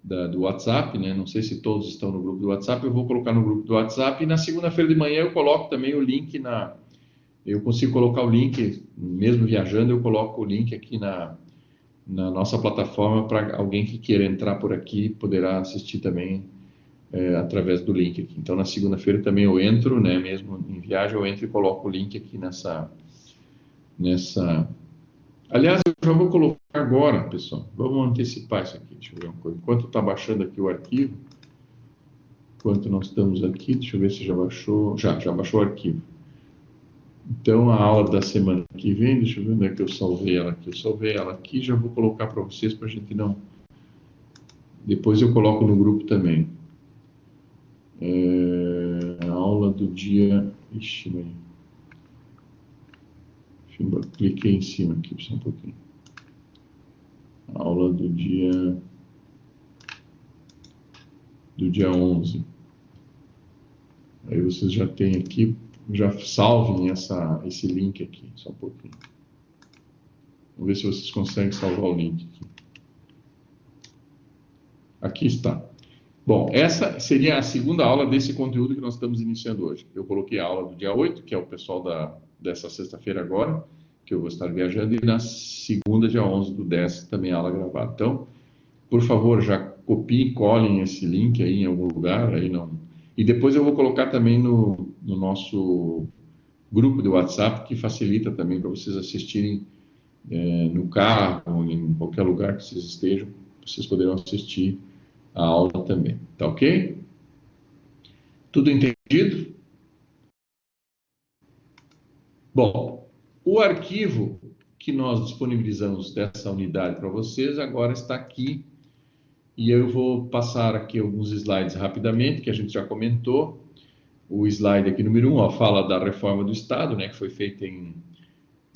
do WhatsApp, né? Não sei se todos estão no grupo do WhatsApp, eu vou colocar no grupo do WhatsApp, e na segunda-feira de manhã eu coloco também o link eu consigo colocar o link, mesmo viajando, eu coloco o link aqui na nossa plataforma para alguém que queira entrar por aqui, poderá assistir também através do link aqui. Então, na segunda-feira também eu entro, né, mesmo em viagem, eu entro e coloco o link aqui nessa... Aliás, eu já vou colocar agora, pessoal. Vamos antecipar isso aqui. Deixa eu ver uma coisa. Enquanto está baixando aqui o arquivo, enquanto nós estamos aqui, deixa eu ver se já baixou. Já baixou o arquivo. Então, a aula da semana que vem, deixa eu ver onde é que eu salvei ela aqui. Eu salvei ela aqui, já vou colocar para vocês, para a gente não... Depois eu coloco no grupo também. A aula do dia... Ixi, cliquei em cima aqui, só um pouquinho. A aula do dia 11. Aí vocês já têm aqui... Já salvem esse link aqui, só um pouquinho. Vamos ver se vocês conseguem salvar o link aqui. Aqui está. Bom, essa seria a segunda aula desse conteúdo que nós estamos iniciando hoje. Eu coloquei a aula do dia 8, que é o pessoal dessa sexta-feira agora, que eu vou estar viajando, e na segunda, dia 11 do 10, também a aula gravada. Então, por favor, já copiem e colhem esse link aí em algum lugar, aí não... E depois eu vou colocar também no nosso grupo de WhatsApp, que facilita também para vocês assistirem no carro, em qualquer lugar que vocês estejam, vocês poderão assistir a aula também. Tá ok? Tudo entendido? Bom, o arquivo que nós disponibilizamos dessa unidade para vocês agora está aqui. E eu vou passar aqui alguns slides rapidamente, que a gente já comentou. O slide aqui, número 1, fala da reforma do Estado, né, que foi feita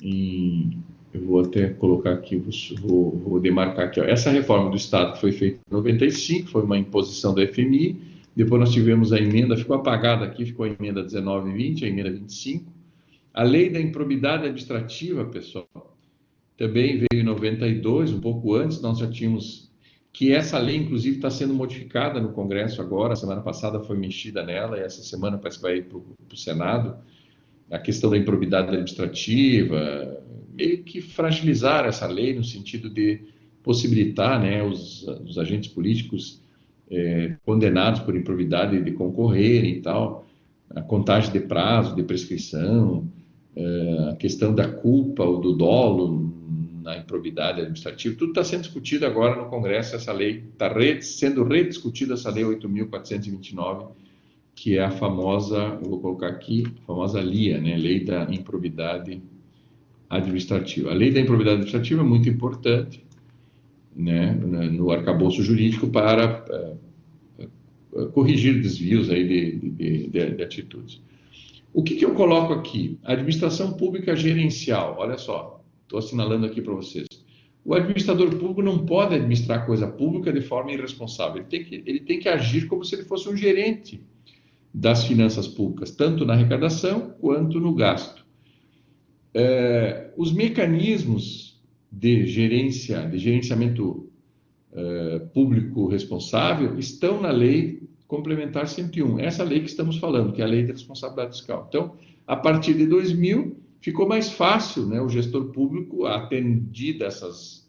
eu vou até colocar aqui, vou demarcar aqui. Essa reforma do Estado que foi feita em 95, foi uma imposição do FMI. Depois nós tivemos a emenda, ficou apagada aqui, ficou a emenda 19 e 20, a emenda 25. A lei da improbidade administrativa, pessoal, também veio em 92, um pouco antes, nós já tínhamos... que essa lei, inclusive, está sendo modificada no Congresso agora. A semana passada foi mexida nela, e essa semana parece que vai ir para o Senado. a questão da improbidade administrativa, meio que fragilizar essa lei no sentido de possibilitar, né, os agentes políticos condenados por improbidade de concorrerem e tal, a contagem de prazo, de prescrição, a questão da culpa ou do dolo na improbidade administrativa, tudo está sendo discutido agora no Congresso, essa lei está sendo rediscutida, essa lei 8.429, que é a famosa, eu vou colocar aqui, a famosa LIA, né, Lei da Improbidade Administrativa. A Lei da Improbidade Administrativa é muito importante, né, no arcabouço jurídico para corrigir desvios aí de atitudes. O que eu coloco aqui? A administração pública gerencial, olha só, estou assinalando aqui para vocês. O administrador público não pode administrar coisa pública de forma irresponsável, ele tem que agir como se ele fosse um gerente das finanças públicas, tanto na arrecadação quanto no gasto. Os mecanismos de gerenciamento público responsável estão na Lei Complementar 101, essa lei que estamos falando, que é a Lei de Responsabilidade Fiscal. Então, a partir de 2000, ficou mais fácil, né, o gestor público, atendida essas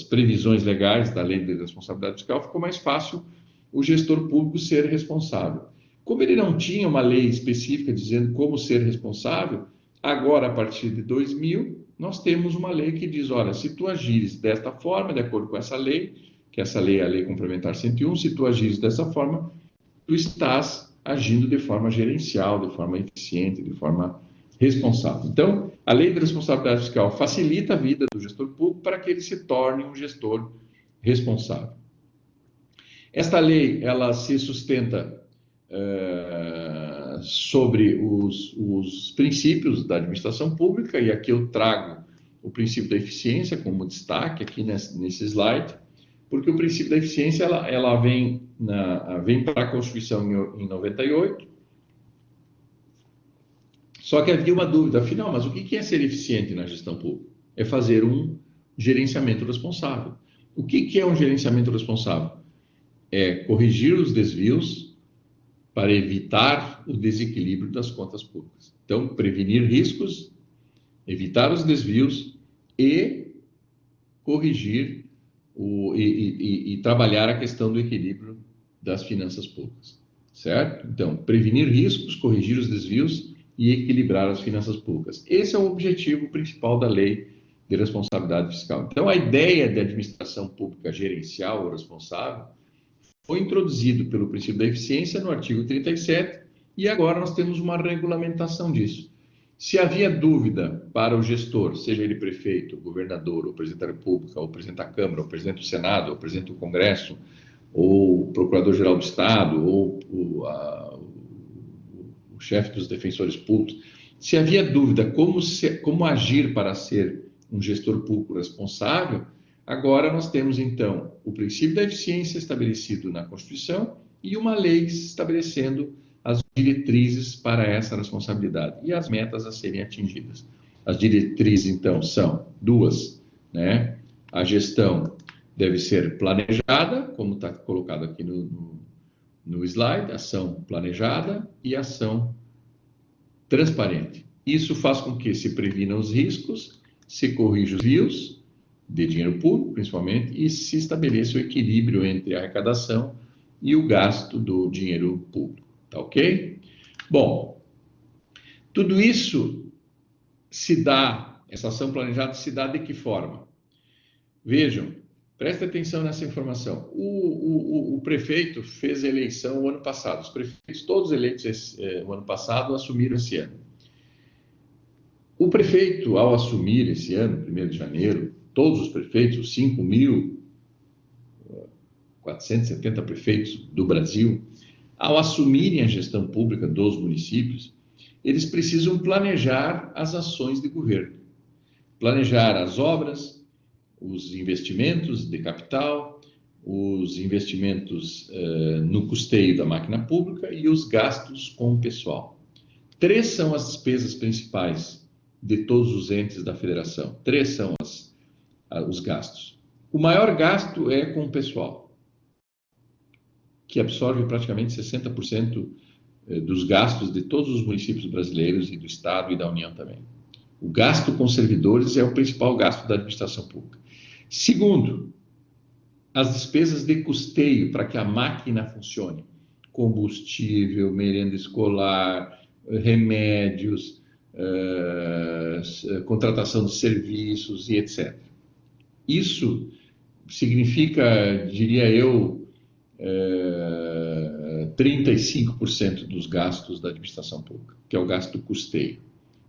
previsões legais da Lei de Responsabilidade Fiscal, ficou mais fácil o gestor público ser responsável. Como ele não tinha uma lei específica dizendo como ser responsável, agora, a partir de 2000, nós temos uma lei que diz, olha, se tu agires desta forma, de acordo com essa lei, que essa lei é a Lei Complementar 101, se tu agires dessa forma, tu estás agindo de forma gerencial, de forma eficiente, de forma responsável. Então, a Lei de Responsabilidade Fiscal facilita a vida do gestor público para que ele se torne um gestor responsável. Esta lei, ela se sustenta sobre os princípios da administração pública, e aqui eu trago o princípio da eficiência como destaque aqui nesse slide, porque o princípio da eficiência ela vem para a Constituição em 98, só que havia uma dúvida, afinal, mas o que é ser eficiente na gestão pública? É fazer um gerenciamento responsável. O que é um gerenciamento responsável? É corrigir os desvios para evitar o desequilíbrio das contas públicas. Então, prevenir riscos, evitar os desvios e corrigir e trabalhar a questão do equilíbrio das finanças públicas, certo? Então, prevenir riscos, corrigir os desvios e equilibrar as finanças públicas. Esse é o objetivo principal da Lei de Responsabilidade Fiscal. Então, a ideia de administração pública gerencial ou responsável foi introduzido pelo princípio da eficiência no artigo 37 e agora nós temos uma regulamentação disso. Se havia dúvida para o gestor, seja ele prefeito, governador, ou presidente da República, ou presidente da Câmara, ou presidente do Senado, ou presidente do Congresso, ou procurador-geral do Estado, ou o chefe dos defensores públicos, se havia dúvida como agir para ser um gestor público responsável, agora nós temos, então, o princípio da eficiência estabelecido na Constituição e uma lei estabelecendo as diretrizes para essa responsabilidade e as metas a serem atingidas. As diretrizes, então, são duas, né? A gestão deve ser planejada, como está colocado aqui no slide, ação planejada e ação transparente. Isso faz com que se previna os riscos, se corrija os desvios de dinheiro público, principalmente, e se estabeleça o equilíbrio entre a arrecadação e o gasto do dinheiro público. Tá ok? Bom, tudo isso se dá, essa ação planejada se dá de que forma? Vejam, preste atenção nessa informação. O prefeito fez a eleição o ano passado. Os prefeitos, todos eleitos o ano passado, assumiram esse ano. O prefeito, ao assumir esse ano, 1º de janeiro, todos os prefeitos, os 5.470 prefeitos do Brasil, ao assumirem a gestão pública dos municípios, eles precisam planejar as ações de governo, planejar as obras, os investimentos de capital, os investimentos no custeio da máquina pública e os gastos com o pessoal. 3 são as despesas principais de todos os entes da federação. 3 são os gastos. O maior gasto é com o pessoal, que absorve praticamente 60% dos gastos de todos os municípios brasileiros e do Estado e da União também. O gasto com servidores é o principal gasto da administração pública. Segundo, as despesas de custeio para que a máquina funcione. Combustível, merenda escolar, remédios, contratação de serviços e etc. Isso significa, diria eu, 35% dos gastos da administração pública, que é o gasto do custeio.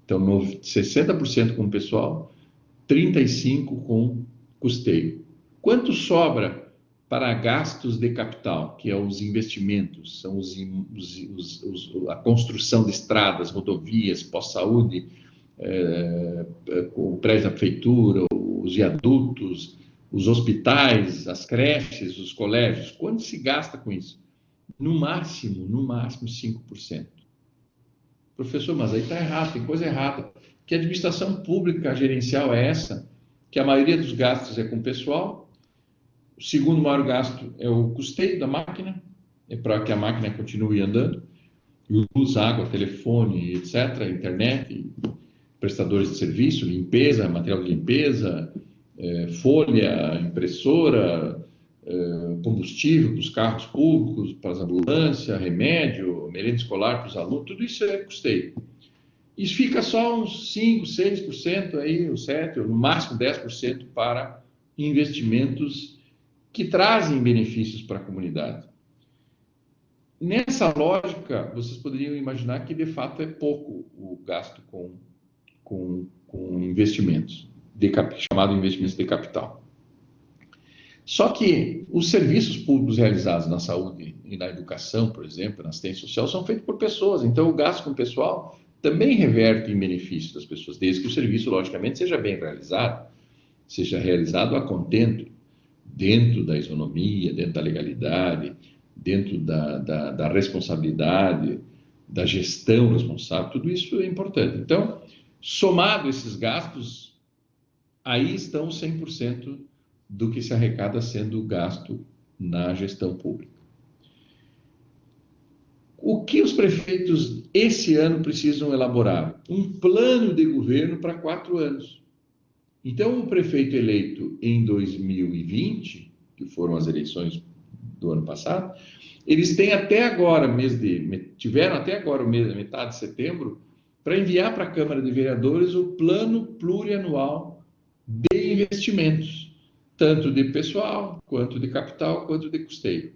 Então, 60% com o pessoal, 35% com custeio. Quanto sobra para gastos de capital, que é os investimentos, são a construção de estradas, rodovias, pós-saúde, o prédio da prefeitura, os viadutos, os hospitais, as creches, os colégios? Quanto se gasta com isso? No máximo 5%. Professor, mas aí está errado, tem coisa errada. Que administração pública gerencial é essa? Que a maioria dos gastos é com pessoal. O segundo maior gasto é o custeio da máquina, é para que a máquina continue andando. Luz, água, telefone, etc., internet, prestadores de serviço, limpeza, material de limpeza, folha, impressora, combustível para os carros públicos, para as ambulâncias, remédio, merenda escolar para os alunos, tudo isso é custeio. Isso fica só uns 5%, 6% aí, ou 7%, ou no máximo 10% para investimentos que trazem benefícios para a comunidade. Nessa lógica, vocês poderiam imaginar que de fato é pouco o gasto com investimentos, chamado investimentos de capital. Só que os serviços públicos realizados na saúde e na educação, por exemplo, na assistência social, são feitos por pessoas. Então, o gasto com o pessoal também reverte em benefício das pessoas, desde que o serviço, logicamente, seja bem realizado, seja realizado a contento, dentro da isonomia, dentro da legalidade, dentro da responsabilidade, da gestão responsável, tudo isso é importante. Então, somado esses gastos, aí estão 100% do que se arrecada sendo gasto na gestão pública. O que os prefeitos esse ano precisam elaborar? Um plano de governo para 4 anos. Então, o prefeito eleito em 2020, que foram as eleições do ano passado, eles têm até agora, tiveram até agora, metade de setembro, para enviar para a Câmara de Vereadores o plano plurianual de investimentos, tanto de pessoal, quanto de capital, quanto de custeio.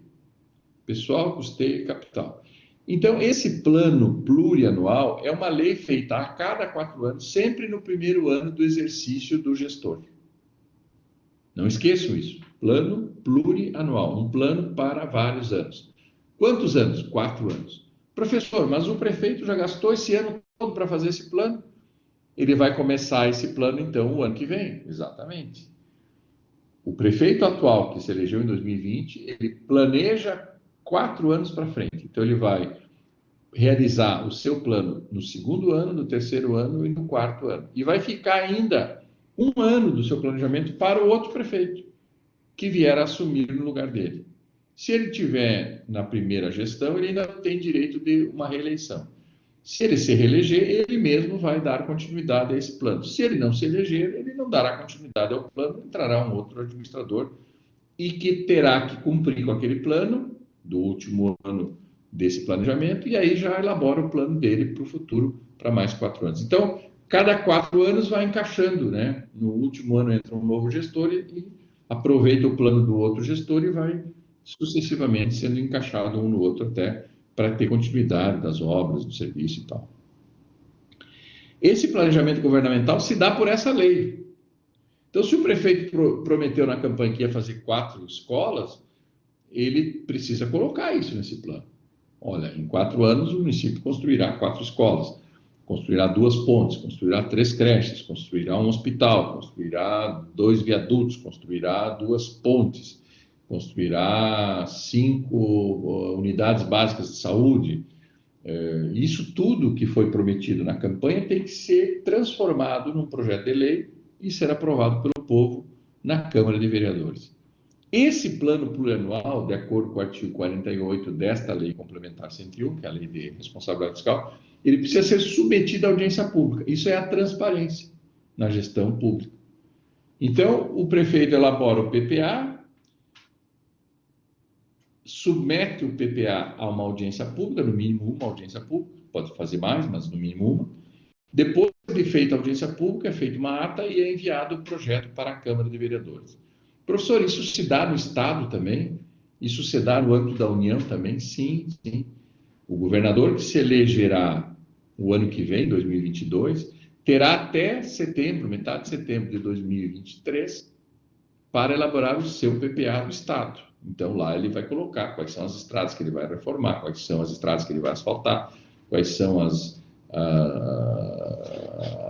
Pessoal, custeio e capital. Então, esse plano plurianual é uma lei feita a cada 4 anos, sempre no primeiro ano do exercício do gestor. Não esqueçam isso. Plano plurianual, um plano para vários anos. Quantos anos? 4 anos. Professor, mas o prefeito já gastou esse ano todo para fazer esse plano? Ele vai começar esse plano, então, o ano que vem. Exatamente. O prefeito atual, que se elegeu em 2020, ele planeja 4 anos para frente. Então, ele vai realizar o seu plano no segundo ano, no terceiro ano e no 4º ano. E vai ficar ainda 1 ano do seu planejamento para o outro prefeito, que vier a assumir no lugar dele. Se ele tiver na primeira gestão, ele ainda tem direito de uma reeleição. Se ele se reeleger, ele mesmo vai dar continuidade a esse plano. Se ele não se eleger, ele não dará continuidade ao plano, entrará um outro administrador e que terá que cumprir com aquele plano do último ano desse planejamento e aí já elabora o plano dele para o futuro, para mais 4 anos. Então, cada 4 anos vai encaixando, né? No último ano entra um novo gestor e aproveita o plano do outro gestor e vai sucessivamente sendo encaixado um no outro até para ter continuidade das obras, do serviço e tal. Esse planejamento governamental se dá por essa lei. Então, se o prefeito prometeu na campanha que ia fazer 4 escolas, ele precisa colocar isso nesse plano. Olha, em 4 anos o município construirá 4 escolas, construirá 2 pontes, construirá 3 creches, construirá um hospital, construirá 2 viadutos, construirá 2 pontes, construirá 5 unidades básicas de saúde. Isso tudo que foi prometido na campanha tem que ser transformado num projeto de lei e ser aprovado pelo povo na Câmara de Vereadores. Esse plano plurianual, de acordo com o artigo 48 desta Lei Complementar 101, que é a Lei de Responsabilidade Fiscal, ele precisa ser submetido à audiência pública. Isso é a transparência na gestão pública. Então, o prefeito elabora o PPA, submete o PPA a uma audiência pública, no mínimo uma audiência pública, pode fazer mais, mas no mínimo uma. Depois de feita a audiência pública, é feita uma ata e é enviado o projeto para a Câmara de Vereadores. Professor, isso se dá no Estado também? Isso se dá no âmbito da União também? Sim, sim. O governador que se elegerá o ano que vem, 2022, terá até setembro, metade de setembro de 2023, para elaborar o seu PPA do Estado. Então, lá ele vai colocar quais são as estradas que ele vai reformar, quais são as estradas que ele vai asfaltar, quais são as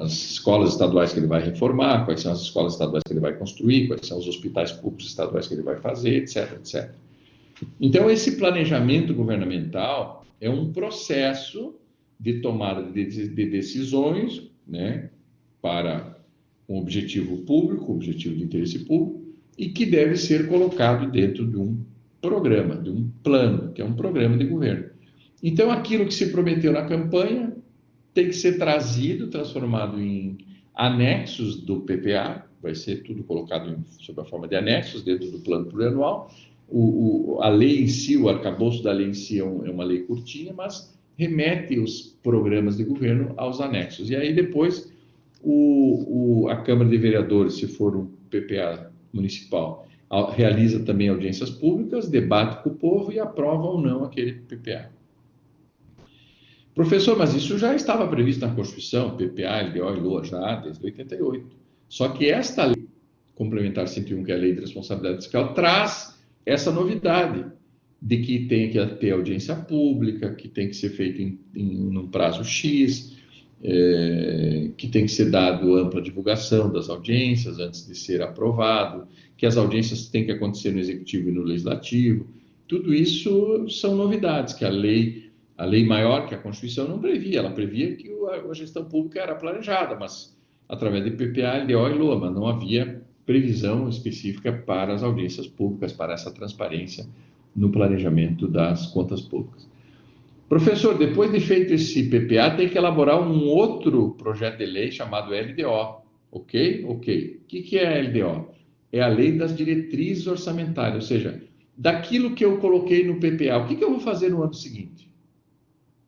escolas estaduais que ele vai reformar, quais são as escolas estaduais que ele vai construir, quais são os hospitais públicos estaduais que ele vai fazer, etc, etc. Então, esse planejamento governamental é um processo de tomada de decisões, né, para um objetivo público, objetivo de interesse público, e que deve ser colocado dentro de um programa, de um plano, que é um programa de governo. Então, aquilo que se prometeu na campanha tem que ser trazido, transformado em anexos do PPA, vai ser tudo colocado sob a forma de anexos dentro do plano plurianual. A lei em si, o arcabouço da lei em si é uma lei curtinha, mas remete os programas de governo aos anexos. E aí depois a Câmara de Vereadores, se for um PPA municipal, realiza também audiências públicas, debate com o povo e aprova ou não aquele PPA. Professor, mas isso já estava previsto na Constituição, PPA, LDO e LOA já desde 88. Só que esta lei complementar 101, que é a Lei de Responsabilidade Fiscal, traz essa novidade de que tem que ter audiência pública, que tem que ser feito em um prazo X, que tem que ser dado ampla divulgação das audiências antes de ser aprovado, que as audiências têm que acontecer no Executivo e no Legislativo. Tudo isso são novidades que a lei maior, que a Constituição, não previa. Ela previa que a gestão pública era planejada, mas através de PPA, LDO e LOA, mas não havia previsão específica para as audiências públicas, para essa transparência no planejamento das contas públicas. Professor, depois de feito esse PPA, tem que elaborar um outro projeto de lei chamado LDO, ok? Ok. O que é a LDO? É a Lei das Diretrizes Orçamentárias, ou seja, daquilo que eu coloquei no PPA, o que eu vou fazer no ano seguinte?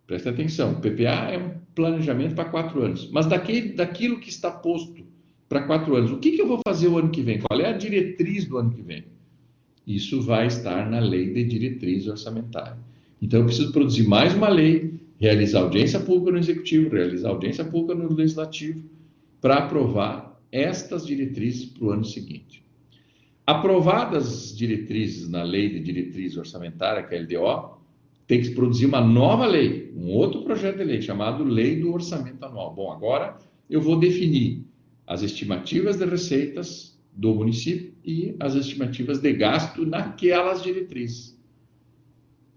Presta atenção, o PPA é um planejamento para 4 anos, mas daquilo que está posto para 4 anos, o que eu vou fazer o ano que vem? Qual é a diretriz do ano que vem? Isso vai estar na Lei de Diretriz Orçamentária. Então, eu preciso produzir mais uma lei, realizar audiência pública no Executivo, realizar audiência pública no Legislativo, para aprovar estas diretrizes para o ano seguinte. Aprovadas as diretrizes na Lei de Diretriz Orçamentária, que é a LDO, tem que produzir uma nova lei, um outro projeto de lei, chamado Lei do Orçamento Anual. Bom, agora eu vou definir as estimativas de receitas do município e as estimativas de gasto naquelas diretrizes.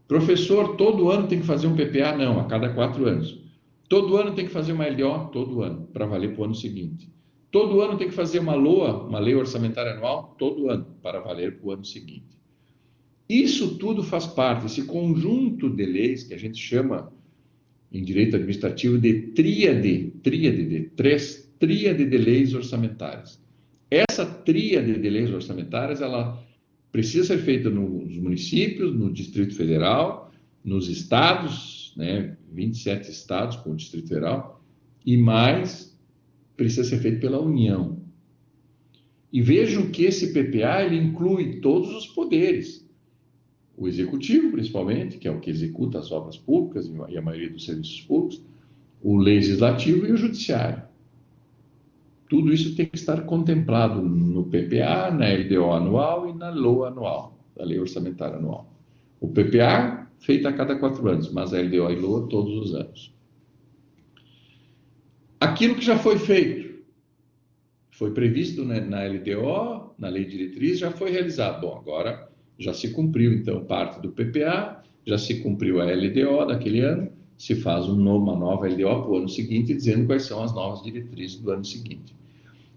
Professor, todo ano tem que fazer um PPA? Não, a cada 4 anos. Todo ano tem que fazer uma LDO? Todo ano, para valer para o ano seguinte. Todo ano tem que fazer uma LOA, uma Lei Orçamentária Anual? Todo ano, para valer para o ano seguinte. Isso tudo faz parte, esse conjunto de leis que a gente chama em direito administrativo de tríade de leis orçamentárias. Essa tríade de leis orçamentárias, ela precisa ser feita nos municípios, no Distrito Federal, nos estados, né, 27 estados com o Distrito Federal, e mais precisa ser feito pela União. E vejam que esse PPA ele inclui todos os poderes. O Executivo, principalmente, que é o que executa as obras públicas e a maioria dos serviços públicos, o Legislativo e o Judiciário. Tudo isso tem que estar contemplado no PPA, na LDO anual e na LOA anual, a Lei Orçamentária Anual. O PPA, feito a cada 4 anos, mas a LDO e LOA todos os anos. Aquilo que já foi feito, foi previsto na LDO, na Lei de Diretriz, já foi realizado. Bom, agora já se cumpriu, então, parte do PPA, já se cumpriu a LDO daquele ano, se faz uma nova LDO para o ano seguinte, dizendo quais são as novas diretrizes do ano seguinte.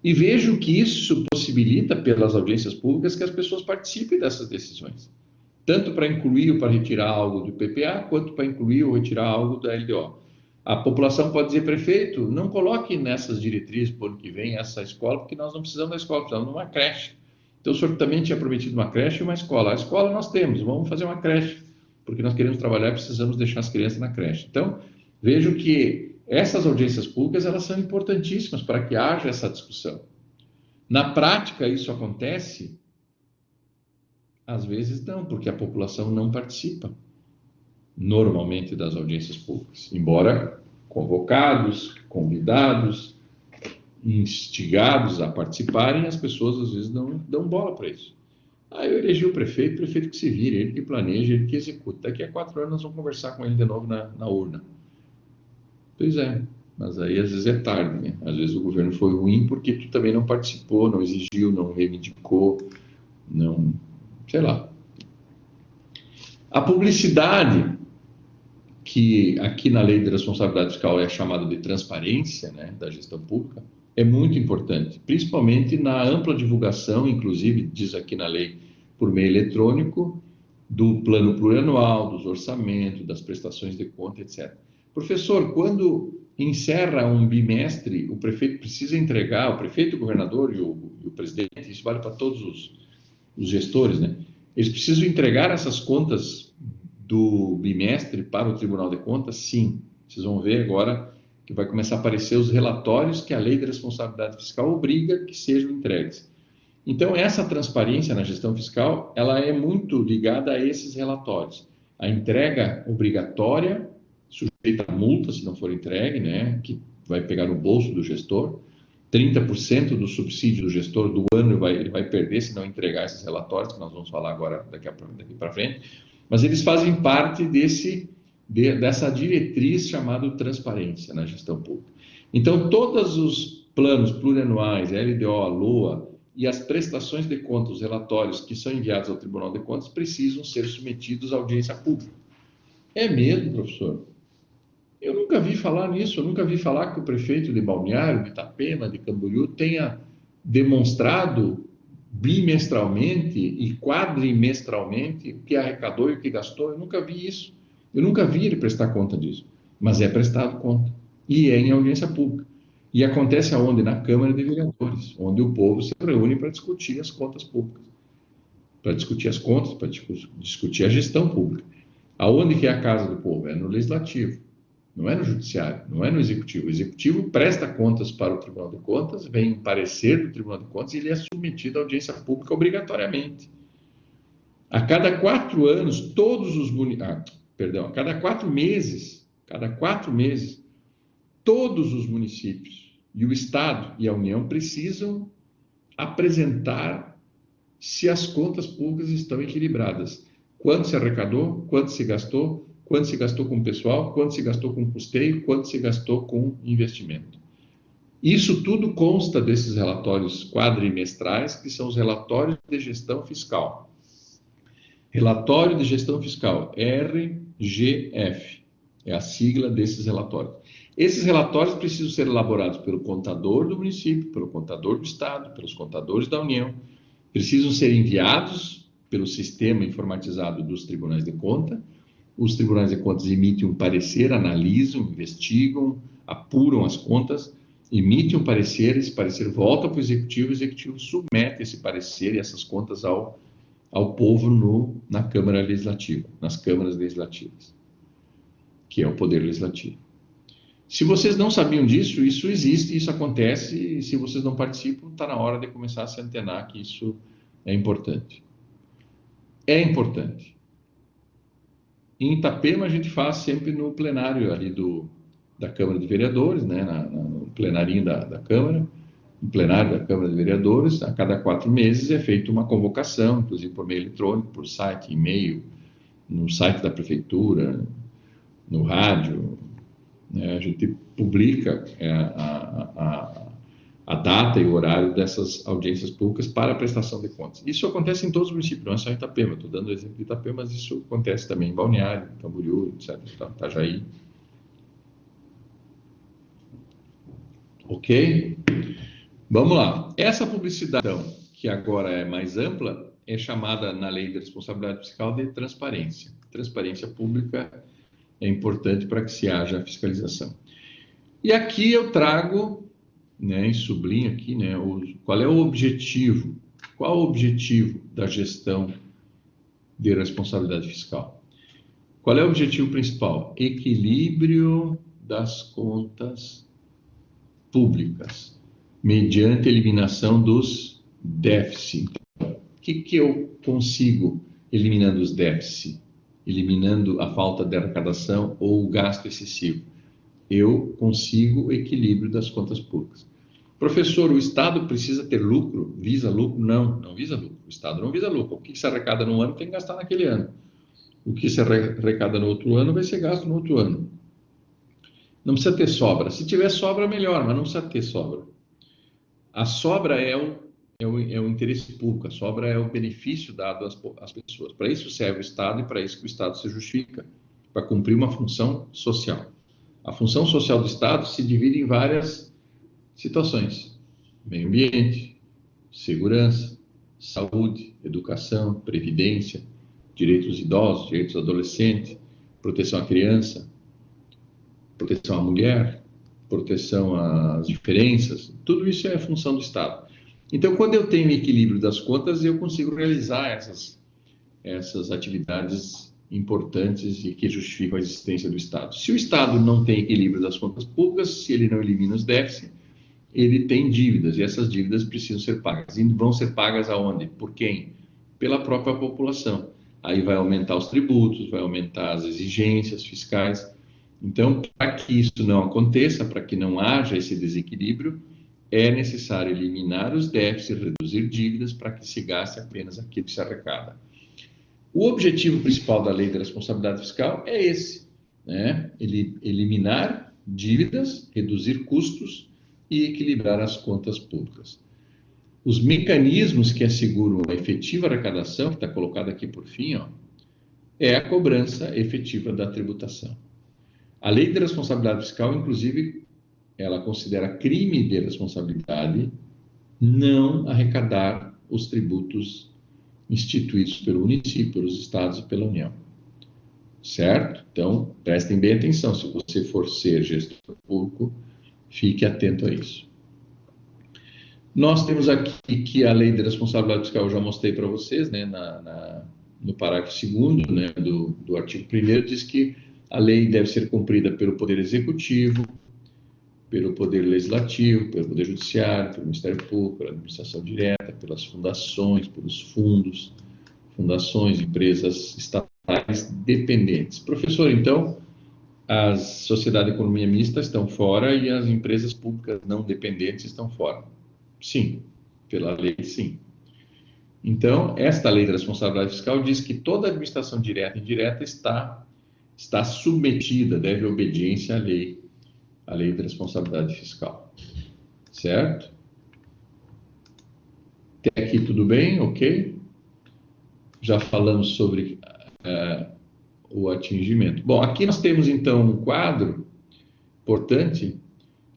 E vejo que isso possibilita, pelas audiências públicas, que as pessoas participem dessas decisões. Tanto para incluir ou para retirar algo do PPA, quanto para incluir ou retirar algo da LDO. A população pode dizer, prefeito, não coloque nessas diretrizes para o ano que vem essa escola, porque nós não precisamos da escola, precisamos de uma creche. Então, o senhor também tinha prometido uma creche e uma escola. A escola nós temos, vamos fazer uma creche, porque nós queremos trabalhar e precisamos deixar as crianças na creche. Então, vejo que essas audiências públicas, elas são importantíssimas para que haja essa discussão. Na prática, isso acontece? Às vezes não, porque a população não participa normalmente das audiências públicas, embora convocados, convidados, instigados a participarem, as pessoas às vezes não dão bola para isso. Eu elegi o prefeito que se vire, ele que planeja, ele que executa. Daqui a 4 anos nós vamos conversar com ele de novo na urna. Pois é, mas aí às vezes é tarde, né? Às vezes o governo foi ruim porque tu também não participou, não exigiu, não reivindicou, não, sei lá. A publicidade, que aqui na Lei de Responsabilidade Fiscal é chamada de transparência, né, da gestão pública, é muito importante, principalmente na ampla divulgação, inclusive, diz aqui na lei, por meio eletrônico, do plano plurianual, dos orçamentos, das prestações de conta, etc. Professor, quando encerra um bimestre, o prefeito precisa entregar, o prefeito, o governador e o presidente, isso vale para todos os gestores, né? Eles precisam entregar essas contas do bimestre para o Tribunal de Contas? Sim. Vocês vão ver agora que vai começar a aparecer os relatórios que a Lei de Responsabilidade Fiscal obriga que sejam entregues. Então, essa transparência na gestão fiscal, ela é muito ligada a esses relatórios. A entrega obrigatória, sujeita a multa se não for entregue, né, que vai pegar no bolso do gestor. 30% do subsídio do gestor do ano ele vai perder se não entregar esses relatórios, que nós vamos falar agora daqui para frente. Mas eles fazem parte dessa diretriz chamada transparência na gestão pública. Então, todos os planos plurianuais, LDO, LOA e as prestações de contas, os relatórios que são enviados ao Tribunal de Contas, precisam ser submetidos à audiência pública. É mesmo, professor? Eu nunca vi falar nisso, eu nunca vi falar que o prefeito de Balneário, de Itapema, de Camboriú, tenha demonstrado bimestralmente e quadrimestralmente o que arrecadou e o que gastou. Eu nunca vi isso. Eu nunca vi ele prestar conta disso. Mas é prestado conta. E é em audiência pública. E acontece aonde? Na Câmara de Vereadores, onde o povo se reúne para discutir as contas públicas. Para discutir as contas, para discutir a gestão pública. Aonde que é a casa do povo? É no Legislativo. Não é no Judiciário, não é no Executivo. O Executivo presta contas para o Tribunal de Contas, vem parecer do Tribunal de Contas e ele é submetido à audiência pública obrigatoriamente. A cada 4 anos, a cada 4 meses, todos os municípios e o Estado e a União precisam apresentar se as contas públicas estão equilibradas. Quanto se arrecadou, quanto se gastou com pessoal, quanto se gastou com custeio, quanto se gastou com investimento. Isso tudo consta desses relatórios quadrimestrais, que são os relatórios de gestão fiscal. Relatório de gestão fiscal, RGF, é a sigla desses relatórios. Esses relatórios precisam ser elaborados pelo contador do município, pelo contador do estado, pelos contadores da União, precisam ser enviados pelo sistema informatizado dos tribunais de conta. Os tribunais de contas emitem um parecer, analisam, investigam, apuram as contas, emitem um parecer, esse parecer volta para o executivo submete esse parecer e essas contas ao povo na Câmara Legislativa, nas câmaras legislativas, que é o Poder Legislativo. Se vocês não sabiam disso, isso existe, isso acontece, e se vocês não participam, está na hora de começar a se antenar que isso é importante. É importante. Em Itapema, a gente faz sempre no plenário ali da Câmara de Vereadores, né, no plenarinho da Câmara, no plenário da Câmara de Vereadores, a cada 4 meses é feita uma convocação, inclusive por meio eletrônico, por site, e-mail, no site da Prefeitura, no rádio, né, a gente publica a data e o horário dessas audiências públicas para a prestação de contas. Isso acontece em todos os municípios, não é só em Itapema. Estou dando o exemplo de Itapema, mas isso acontece também em Balneário, Camboriú, etc., Itajaí. Ok? Vamos lá. Essa publicidade, então, que agora é mais ampla, é chamada na lei de responsabilidade fiscal de transparência. Transparência pública é importante para que se haja fiscalização. E aqui eu trago, né, e sublinho aqui, né, qual é o objetivo, qual o objetivo da gestão de responsabilidade fiscal? Qual é o objetivo principal? Equilíbrio das contas públicas, mediante eliminação dos déficits. O que eu consigo eliminando os déficits? Eliminando a falta de arrecadação ou o gasto excessivo? Eu consigo o equilíbrio das contas públicas. Professor, o Estado precisa ter lucro? Visa lucro? Não, não visa lucro. O Estado não visa lucro. O que se arrecada num ano tem que gastar naquele ano. O que se arrecada no outro ano vai ser gasto no outro ano. Não precisa ter sobra. Se tiver sobra, melhor, mas não precisa ter sobra. A sobra é o interesse público, a sobra é o benefício dado às pessoas. Para isso serve o Estado e para isso que o Estado se justifica, para cumprir uma função social. A função social do Estado se divide em várias situações: meio ambiente, segurança, saúde, educação, previdência, direitos dos idosos, direitos dos adolescentes, proteção à criança, proteção à mulher, proteção às diferenças. Tudo isso é função do Estado. Então, quando eu tenho equilíbrio das contas, eu consigo realizar essas atividades importantes e que justificam a existência do Estado. Se o Estado não tem equilíbrio das contas públicas, se ele não elimina os déficits, ele tem dívidas, e essas dívidas precisam ser pagas. E vão ser pagas aonde? Por quem? Pela própria população. Aí vai aumentar os tributos, vai aumentar as exigências fiscais. Então, para que isso não aconteça, para que não haja esse desequilíbrio, é necessário eliminar os déficits, reduzir dívidas, para que se gaste apenas aquilo que se arrecada. O objetivo principal da lei de responsabilidade fiscal é esse, né? Eliminar dívidas, reduzir custos e equilibrar as contas públicas. Os mecanismos que asseguram a efetiva arrecadação, que está colocado aqui por fim, é a cobrança efetiva da tributação. A lei de responsabilidade fiscal, inclusive, ela considera crime de responsabilidade não arrecadar os tributos instituídos pelo município, pelos estados e pela União. Certo? Então, prestem bem atenção. Se você for ser gestor público, fique atento a isso. Nós temos aqui que a lei de responsabilidade fiscal, eu já mostrei para vocês, né, no parágrafo 2º, né, do artigo 1º, diz que a lei deve ser cumprida pelo Poder Executivo, pelo Poder Legislativo, pelo Poder Judiciário, pelo Ministério Público, pela Administração Direta, pelas fundações, pelos fundos, fundações, empresas estatais dependentes. Professor, então, as sociedades de economia mista estão fora e as empresas públicas não dependentes estão fora. Sim, pela lei, sim. Então, esta lei da responsabilidade fiscal diz que toda administração direta e indireta está submetida, deve obediência à lei da responsabilidade fiscal. Certo? Até aqui tudo bem? Ok? Já falamos sobre o atingimento. Bom, aqui nós temos então um quadro importante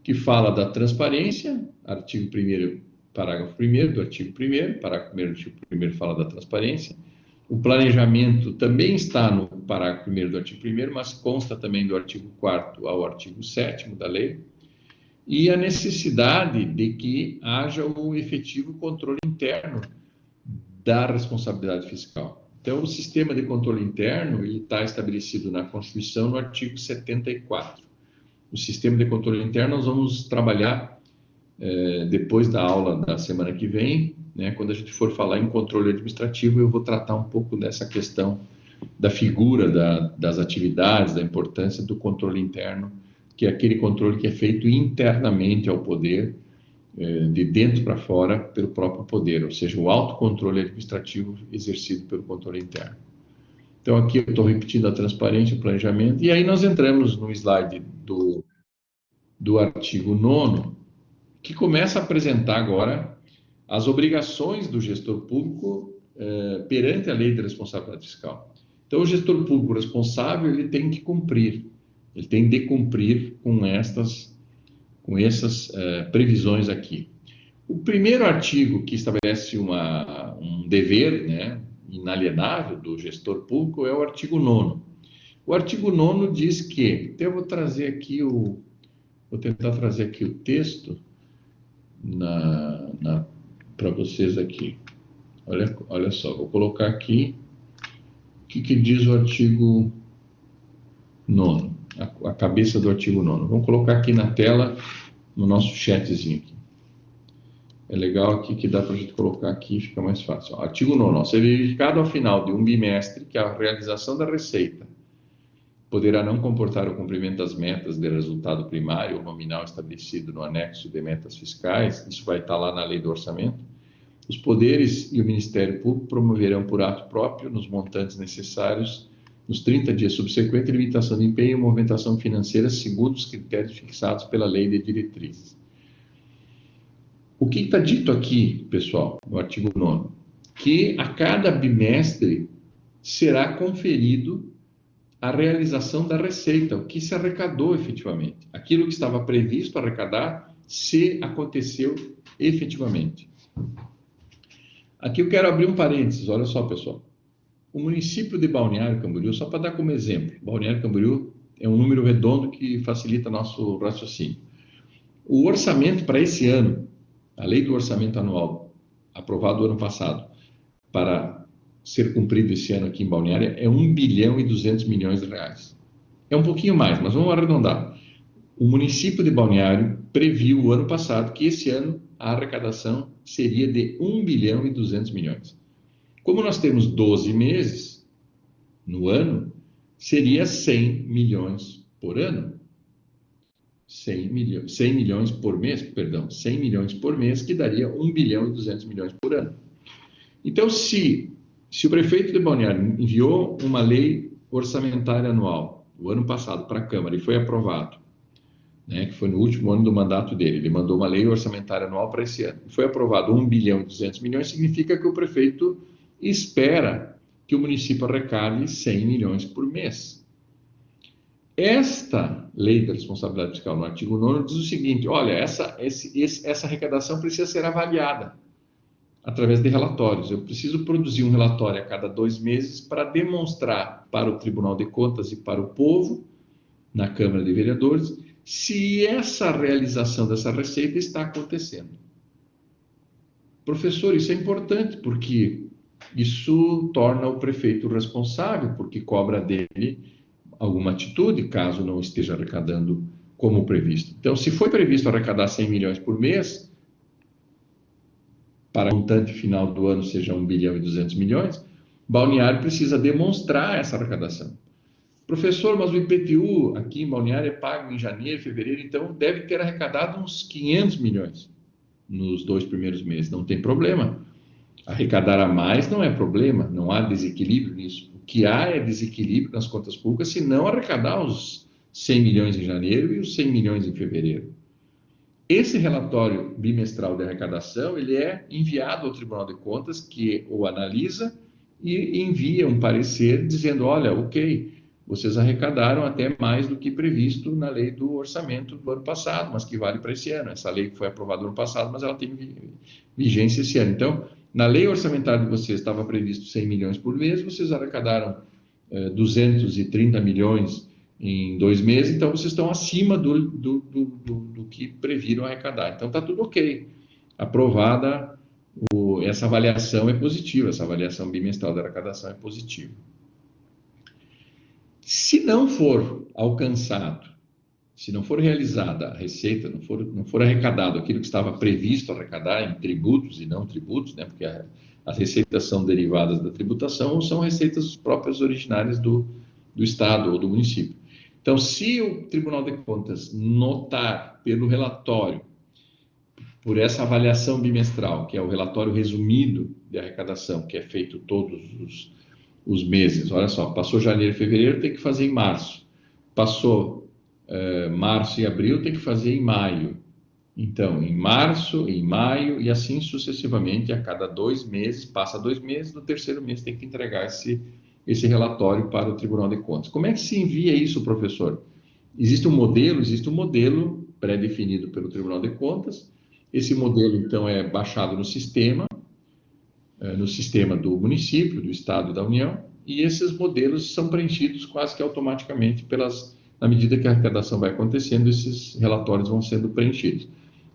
que fala da transparência, artigo 1º, parágrafo 1º do artigo 1º, parágrafo 1º do artigo 1º fala da transparência. O planejamento também está no parágrafo 1º do artigo 1º, mas consta também do artigo 4º ao artigo 7º da lei, e a necessidade de que haja um efetivo controle interno da responsabilidade fiscal. Então, o sistema de controle interno está estabelecido na Constituição no artigo 74. O sistema de controle interno nós vamos trabalhar depois da aula da semana que vem, né, quando a gente for falar em controle administrativo, eu vou tratar um pouco dessa questão da figura das atividades, da importância do controle interno, que é aquele controle que é feito internamente ao poder, de dentro para fora, pelo próprio poder, ou seja, o autocontrole administrativo exercido pelo controle interno. Então, aqui eu estou repetindo a transparência, o planejamento, e aí nós entramos no slide do artigo 9º, que começa a apresentar agora as obrigações do gestor público perante a lei de responsabilidade fiscal. Então, o gestor público responsável, ele tem que cumprir, ele tem de cumprir com essas previsões aqui. O primeiro artigo que estabelece um dever, né, inalienável do gestor público é o artigo 9º. O artigo 9º diz que, então eu vou trazer aqui vou tentar trazer aqui o texto para vocês aqui. Olha só, vou colocar aqui o que diz o artigo 9º, a cabeça do artigo 9º. Vamos colocar aqui na tela, no nosso chatzinho aqui. É legal aqui que dá para a gente colocar aqui, fica mais fácil. Ó, artigo 9º, ser verificado ao final de um bimestre que a realização da receita poderá não comportar o cumprimento das metas de resultado primário ou nominal estabelecido no anexo de metas fiscais, isso vai estar lá na lei do orçamento. Os poderes e o Ministério Público promoverão por ato próprio, nos montantes necessários, nos 30 dias subsequentes, limitação de empenho e movimentação financeira segundo os critérios fixados pela lei de diretrizes. O que está dito aqui, pessoal, no artigo 9º? Que a cada bimestre será conferido a realização da receita, o que se arrecadou efetivamente. Aquilo que estava previsto arrecadar, se aconteceu efetivamente. Aqui eu quero abrir um parênteses, olha só, pessoal. O município de Balneário Camboriú, só para dar como exemplo, Balneário Camboriú é um número redondo que facilita nosso raciocínio. O orçamento para esse ano, a lei do orçamento anual, aprovado ano passado, para ser cumprido esse ano aqui em Balneário, é 1 bilhão e 200 milhões de reais. É um pouquinho mais, mas vamos arredondar. O município de Balneário previu o ano passado que esse ano a arrecadação seria de 1 bilhão e 200 milhões. Como nós temos 12 meses no ano, seria 100 milhões por ano. 100 milhões por mês, perdão, 100 milhões por mês, que daria 1 bilhão e 200 milhões por ano. Então, se o prefeito de Balneário enviou uma lei orçamentária anual, o ano passado, para a Câmara, e foi aprovado, né, que foi no último ano do mandato dele, ele mandou uma lei orçamentária anual para esse ano, foi aprovado 1 bilhão e 200 milhões, significa que o prefeito espera que o município arrecade 100 milhões por mês. Esta lei da responsabilidade fiscal, no artigo 9º, diz o seguinte: olha, essa arrecadação precisa ser avaliada através de relatórios. Eu preciso produzir um relatório a cada 2 meses para demonstrar para o Tribunal de Contas e para o povo, na Câmara de Vereadores, se essa realização dessa receita está acontecendo. Professor, isso é importante, porque isso torna o prefeito responsável, porque cobra dele alguma atitude, caso não esteja arrecadando como previsto. Então, se foi previsto arrecadar 100 milhões por mês, para o montante final do ano seja 1 bilhão e 200 milhões, Balneário precisa demonstrar essa arrecadação. Professor, mas o IPTU aqui em Balneário é pago em janeiro, fevereiro, então deve ter arrecadado uns 500 milhões nos 2 primeiros meses. Não tem problema. Arrecadar a mais não é problema, não há desequilíbrio nisso. O que há é desequilíbrio nas contas públicas se não arrecadar os 100 milhões em janeiro e os 100 milhões em fevereiro. Esse relatório bimestral de arrecadação, ele é enviado ao Tribunal de Contas, que o analisa e envia um parecer dizendo, olha, ok, vocês arrecadaram até mais do que previsto na lei do orçamento do ano passado, mas que vale para esse ano. Essa lei que foi aprovada no ano passado, mas ela tem vigência esse ano. Então, na lei orçamentária de vocês estava previsto 100 milhões por mês, vocês arrecadaram 230 milhões em 2 meses, então vocês estão acima do que previram arrecadar. Então, está tudo ok. Aprovada, essa avaliação é positiva, essa avaliação bimestral da arrecadação é positiva. Se não for alcançado, se não for realizada a receita, não for arrecadado aquilo que estava previsto arrecadar em tributos e não tributos, né, porque as receitas são derivadas da tributação ou são receitas próprias originárias do Estado ou do município. Então, se o Tribunal de Contas notar pelo relatório, por essa avaliação bimestral, que é o relatório resumido de arrecadação, que é feito todos os meses, olha só, passou janeiro e fevereiro, tem que fazer em março. Passou março e abril, tem que fazer em maio. Então, em março, em maio, e assim sucessivamente, a cada 2 meses, passa 2 meses, no terceiro mês tem que entregar esse relatório para o Tribunal de Contas. Como é que se envia isso, professor? Existe um modelo pré-definido pelo Tribunal de Contas, Esse modelo, então, é baixado no sistema do município, do estado e da União, e esses modelos são preenchidos quase que automaticamente na medida que a arrecadação vai acontecendo, esses relatórios vão sendo preenchidos.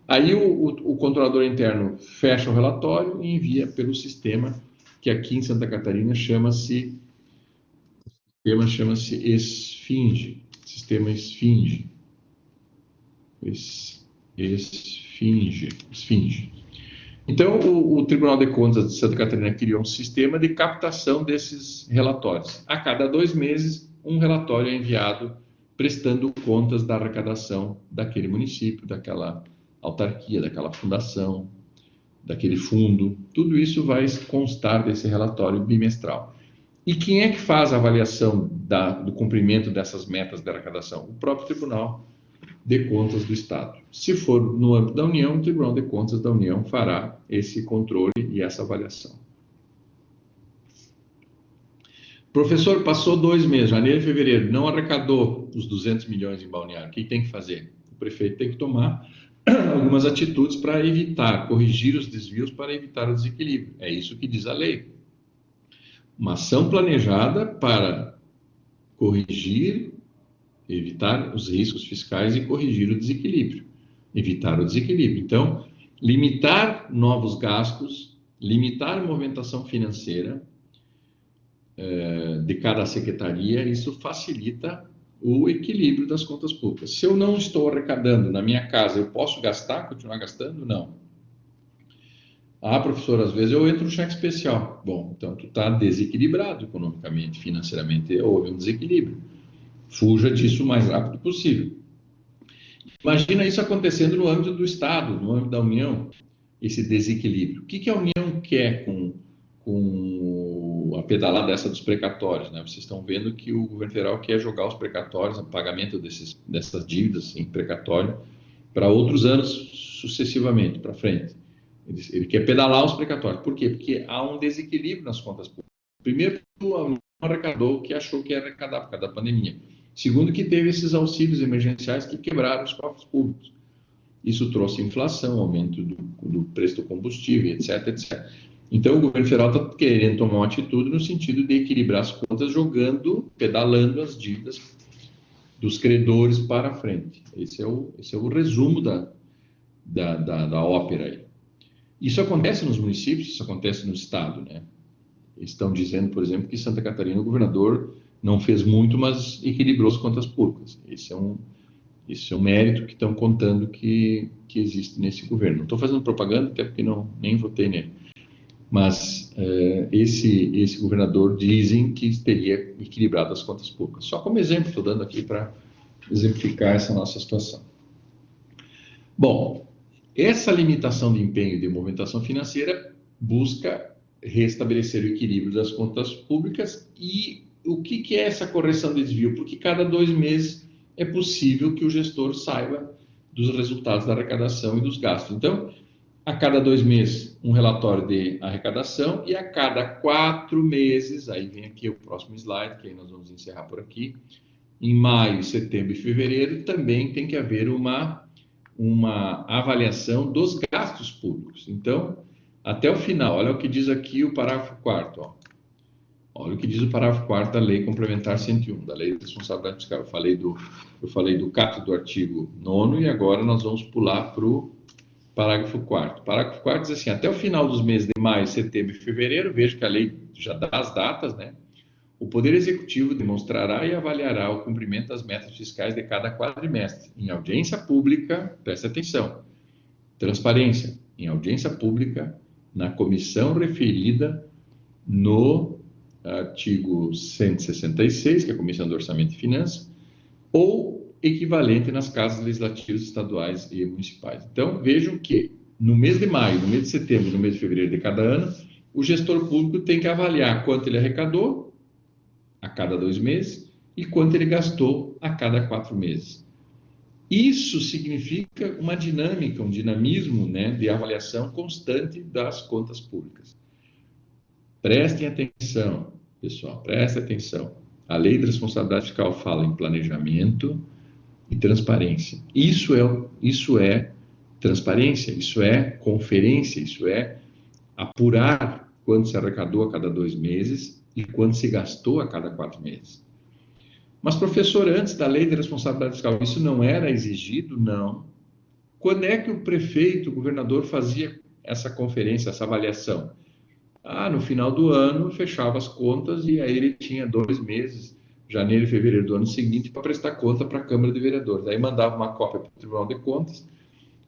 Aí o controlador interno fecha o relatório e envia pelo sistema, que aqui em Santa Catarina chama-se Esfinge, sistema Esfinge. Esfinge. Então, o Tribunal de Contas de Santa Catarina criou um sistema de captação desses relatórios. A cada 2 meses, um relatório é enviado prestando contas da arrecadação daquele município, daquela autarquia, daquela fundação, daquele fundo. Tudo isso vai constar desse relatório bimestral. E quem é que faz a avaliação do cumprimento dessas metas de arrecadação? O próprio Tribunal de Contas do Estado. Se for no âmbito da União, o Tribunal de Contas da União fará esse controle e essa avaliação. Professor, passou 2 meses, janeiro e fevereiro, não arrecadou os 200 milhões em Balneário. O que tem que fazer? O prefeito tem que tomar algumas atitudes para evitar, corrigir os desvios para evitar o desequilíbrio. É isso que diz a lei. Uma ação planejada para corrigir, evitar os riscos fiscais e corrigir o desequilíbrio. Evitar o desequilíbrio. Então, limitar novos gastos, limitar a movimentação financeira de cada secretaria, isso facilita o equilíbrio das contas públicas. Se eu não estou arrecadando na minha casa, eu posso gastar, continuar gastando? Não. Ah, professor, às vezes eu entro no cheque especial. Bom, então tu está desequilibrado economicamente, financeiramente, houve um desequilíbrio. Fuja disso o mais rápido possível. Imagina isso acontecendo no âmbito do Estado, no âmbito da União, esse desequilíbrio. O que a União quer com a pedalada dessa dos precatórios, né? Vocês estão vendo que o governo federal quer jogar os precatórios, o pagamento dessas dívidas em precatório para outros anos sucessivamente, para frente. Ele quer pedalar os precatórios. Por quê? Porque há um desequilíbrio nas contas públicas. Primeiro, a União arrecadou o que achou que ia arrecadar por causa da pandemia. Segundo, que teve esses auxílios emergenciais que quebraram os cofres públicos. Isso trouxe inflação, aumento do preço do combustível, etc, etc. Então, o governo federal está querendo tomar uma atitude no sentido de equilibrar as contas, pedalando as dívidas dos credores para frente. Esse é o resumo da ópera aí. Isso acontece nos municípios, isso acontece no Estado, né? Estão dizendo, por exemplo, que Santa Catarina, o governador não fez muito, mas equilibrou as contas públicas. Esse é um mérito que estão contando que existe nesse governo. Não estou fazendo propaganda, até porque nem votei nele. Mas esse governador dizem que teria equilibrado as contas públicas. Só como exemplo, estou dando aqui para exemplificar essa nossa situação. Bom, essa limitação de empenho de movimentação financeira busca restabelecer o equilíbrio das contas públicas. E o que é essa correção de desvio? Porque cada 2 meses é possível que o gestor saiba dos resultados da arrecadação e dos gastos. Então, a cada 2 meses, um relatório de arrecadação, e a cada 4 meses, aí vem aqui o próximo slide, que aí nós vamos encerrar por aqui, em maio, setembro e fevereiro, também tem que haver uma avaliação dos gastos públicos. Então, até o final, olha o que diz aqui o parágrafo 4º. Olha o que diz o parágrafo 4º da Lei Complementar 101, da Lei de Responsabilidade Fiscal. Eu falei do caput do artigo 9º, e agora nós vamos pular para o parágrafo 4º. O parágrafo 4º diz assim: até o final dos meses de maio, setembro e fevereiro, veja que a lei já dá as datas, né? O Poder Executivo demonstrará e avaliará o cumprimento das metas fiscais de cada quadrimestre, em audiência pública, presta atenção, transparência, em audiência pública, na comissão referida no artigo 166, que é a Comissão do Orçamento e Finanças, ou equivalente nas casas legislativas estaduais e municipais. Então, vejam que no mês de maio, no mês de setembro e no mês de fevereiro de cada ano, o gestor público tem que avaliar quanto ele arrecadou a cada 2 meses e quanto ele gastou a cada 4 meses. Isso significa uma dinâmica, um dinamismo, né, de avaliação constante das contas públicas. Prestem atenção, pessoal, prestem atenção. A Lei de Responsabilidade Fiscal fala em planejamento e transparência. Isso é transparência, isso é conferência, isso é apurar quanto se arrecadou a cada 2 meses e quanto se gastou a cada 4 meses. Mas, professor, antes da lei de responsabilidade fiscal, isso não era exigido? Não. Quando é que o prefeito, o governador fazia essa conferência, essa avaliação? No final do ano, fechava as contas e aí ele tinha 2 meses, janeiro e fevereiro do ano seguinte, para prestar conta para a Câmara de Vereadores. Aí mandava uma cópia para o Tribunal de Contas.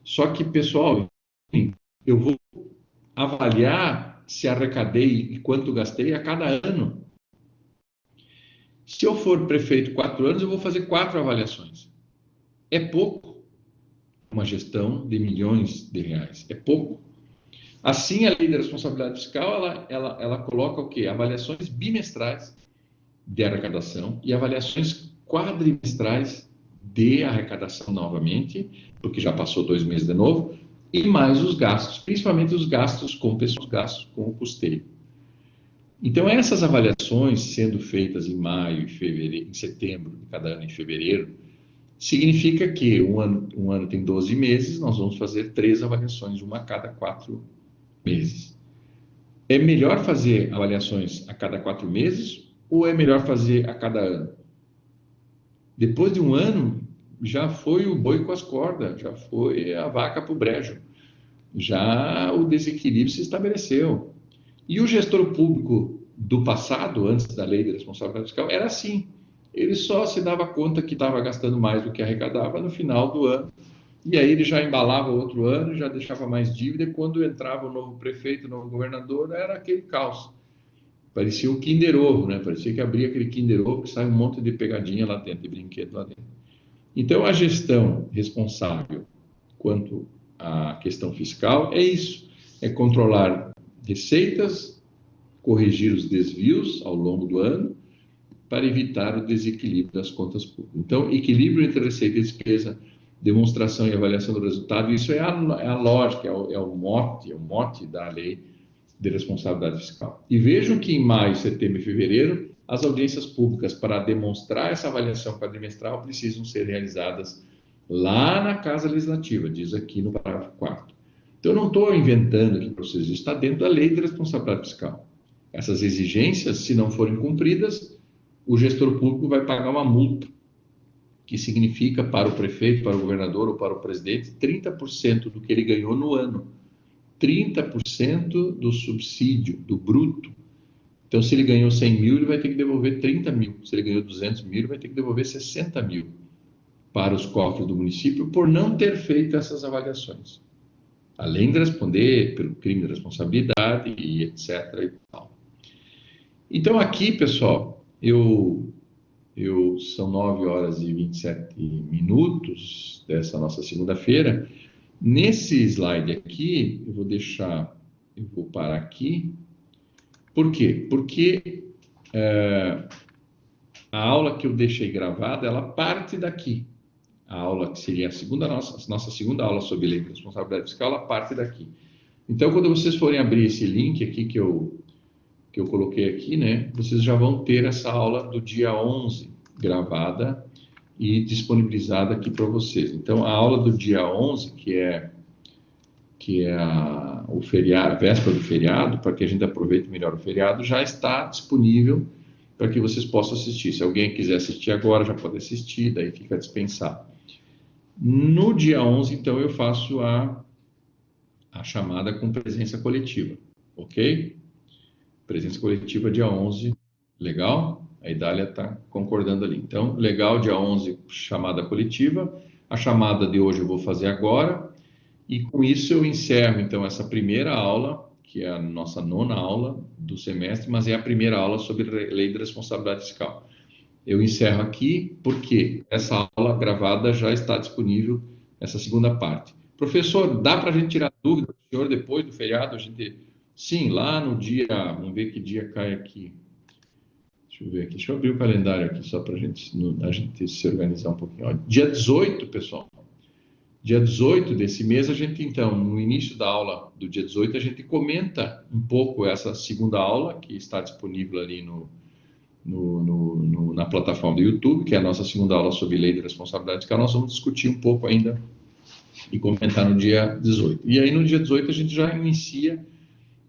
Só que, pessoal, eu vou avaliar se arrecadei e quanto gastei a cada ano. Se eu for prefeito 4 anos, eu vou fazer 4 avaliações. É pouco. Uma gestão de milhões de reais. É pouco. Assim, a lei da responsabilidade fiscal, ela coloca o quê? Avaliações bimestrais de arrecadação e avaliações quadrimestrais de arrecadação novamente, porque já passou 2 meses de novo, e mais os gastos, principalmente os gastos com pessoas, gastos com o custeio. Então, essas avaliações sendo feitas em maio e fevereiro, em setembro de cada ano, em fevereiro, significa que um ano tem 12 meses, nós vamos fazer 3 avaliações, uma a cada 4 meses. É melhor fazer avaliações a cada 4 meses ou é melhor fazer a cada ano? Depois de um ano, já foi o boi com as cordas, já foi a vaca para o brejo, já o desequilíbrio se estabeleceu. E o gestor público do passado, antes da lei de responsabilidade fiscal, era assim. Ele só se dava conta que estava gastando mais do que arrecadava no final do ano. E aí ele já embalava outro ano, já deixava mais dívida, e quando entrava o novo prefeito, o novo governador, era aquele caos. Parecia o Kinder Ovo, né? Parecia que abria aquele Kinder Ovo que sai um monte de pegadinha lá dentro, de brinquedo lá dentro. Então, a gestão responsável quanto à questão fiscal é isso, é controlar receitas, corrigir os desvios ao longo do ano, para evitar o desequilíbrio das contas públicas. Então, equilíbrio entre receita e despesa, demonstração e avaliação do resultado, isso é a lógica, é o mote da lei de responsabilidade fiscal. E vejam que em maio, setembro e fevereiro, as audiências públicas para demonstrar essa avaliação quadrimestral precisam ser realizadas lá na Casa Legislativa, diz aqui no parágrafo 4º. Então, eu não estou inventando aqui para vocês, isso está dentro da lei de responsabilidade fiscal. Essas exigências, se não forem cumpridas, o gestor público vai pagar uma multa, que significa para o prefeito, para o governador ou para o presidente, 30% do que ele ganhou no ano. 30% do subsídio, do bruto. Então, se ele ganhou 100 mil, ele vai ter que devolver 30 mil. Se ele ganhou 200 mil, ele vai ter que devolver 60 mil para os cofres do município por não ter feito essas avaliações. Além de responder pelo crime de responsabilidade e etc. E tal. Então, aqui, pessoal, são 9 horas e 27 minutos dessa nossa segunda-feira. Nesse slide aqui, eu vou parar aqui. Por quê? Porque a aula que eu deixei gravada, ela parte daqui. A aula que seria nossa segunda aula sobre lei de responsabilidade fiscal, ela parte daqui. Então, quando vocês forem abrir esse link aqui que eu coloquei aqui, né, vocês já vão ter essa aula do dia 11 gravada e disponibilizada aqui para vocês. Então, a aula do dia 11, que é o feriado, a véspera do feriado, para que a gente aproveite melhor o feriado, já está disponível para que vocês possam assistir. Se alguém quiser assistir agora, já pode assistir, daí fica dispensado. No dia 11, então, eu faço a chamada com presença coletiva, ok? Presença coletiva dia 11, legal? A Idália está concordando ali. Então, legal, dia 11, chamada coletiva. A chamada de hoje eu vou fazer agora. E com isso eu encerro, então, essa primeira aula, que é a nossa 9ª aula do semestre, mas é a primeira aula sobre lei de responsabilidade fiscal. Eu encerro aqui porque essa aula gravada já está disponível, essa segunda parte. Professor, dá para a gente tirar dúvida do senhor depois do feriado? Sim, lá no dia, vamos ver que dia cai aqui. Deixa eu ver aqui, deixa eu abrir o calendário aqui só para a gente se organizar um pouquinho. Ó, dia 18, pessoal. Dia 18 desse mês, a gente, então, no início da aula do dia 18, a gente comenta um pouco essa segunda aula, que está disponível ali na plataforma do YouTube, que é a nossa segunda aula sobre lei de responsabilidade fiscal. Nós vamos discutir um pouco ainda e comentar no dia 18. E aí, no dia 18, a gente já inicia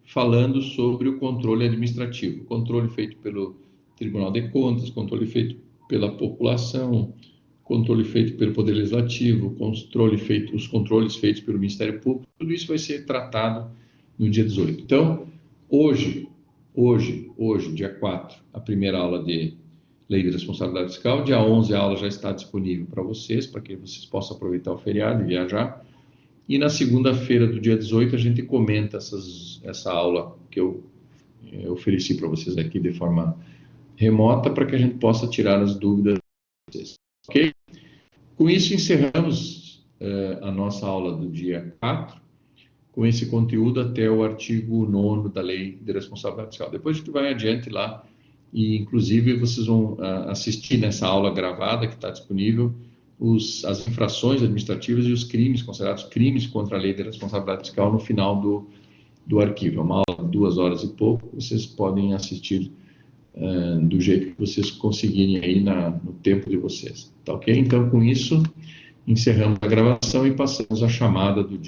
falando sobre o controle administrativo. Controle feito pelo Tribunal de Contas, controle feito pela população, controle feito pelo Poder Legislativo, os controles feitos pelo Ministério Público, tudo isso vai ser tratado no dia 18. Então, hoje, dia 4, a primeira aula de Lei de Responsabilidade Fiscal, dia 11 a aula já está disponível para vocês, para que vocês possam aproveitar o feriado e viajar. E na segunda-feira do dia 18 a gente comenta essa aula que eu ofereci para vocês aqui de forma remota, para que a gente possa tirar as dúvidas de vocês. Ok? Com isso encerramos a nossa aula do dia 4, com esse conteúdo até o artigo 9º da Lei de Responsabilidade Fiscal. Depois a gente vai adiante lá e, inclusive, vocês vão assistir nessa aula gravada que está disponível as infrações administrativas e os crimes considerados crimes contra a Lei de Responsabilidade Fiscal no final do arquivo. É uma aula de 2 horas e pouco, vocês podem assistir do jeito que vocês conseguirem aí no tempo de vocês. Tá ok? Então, com isso, encerramos a gravação e passamos a chamada do dia.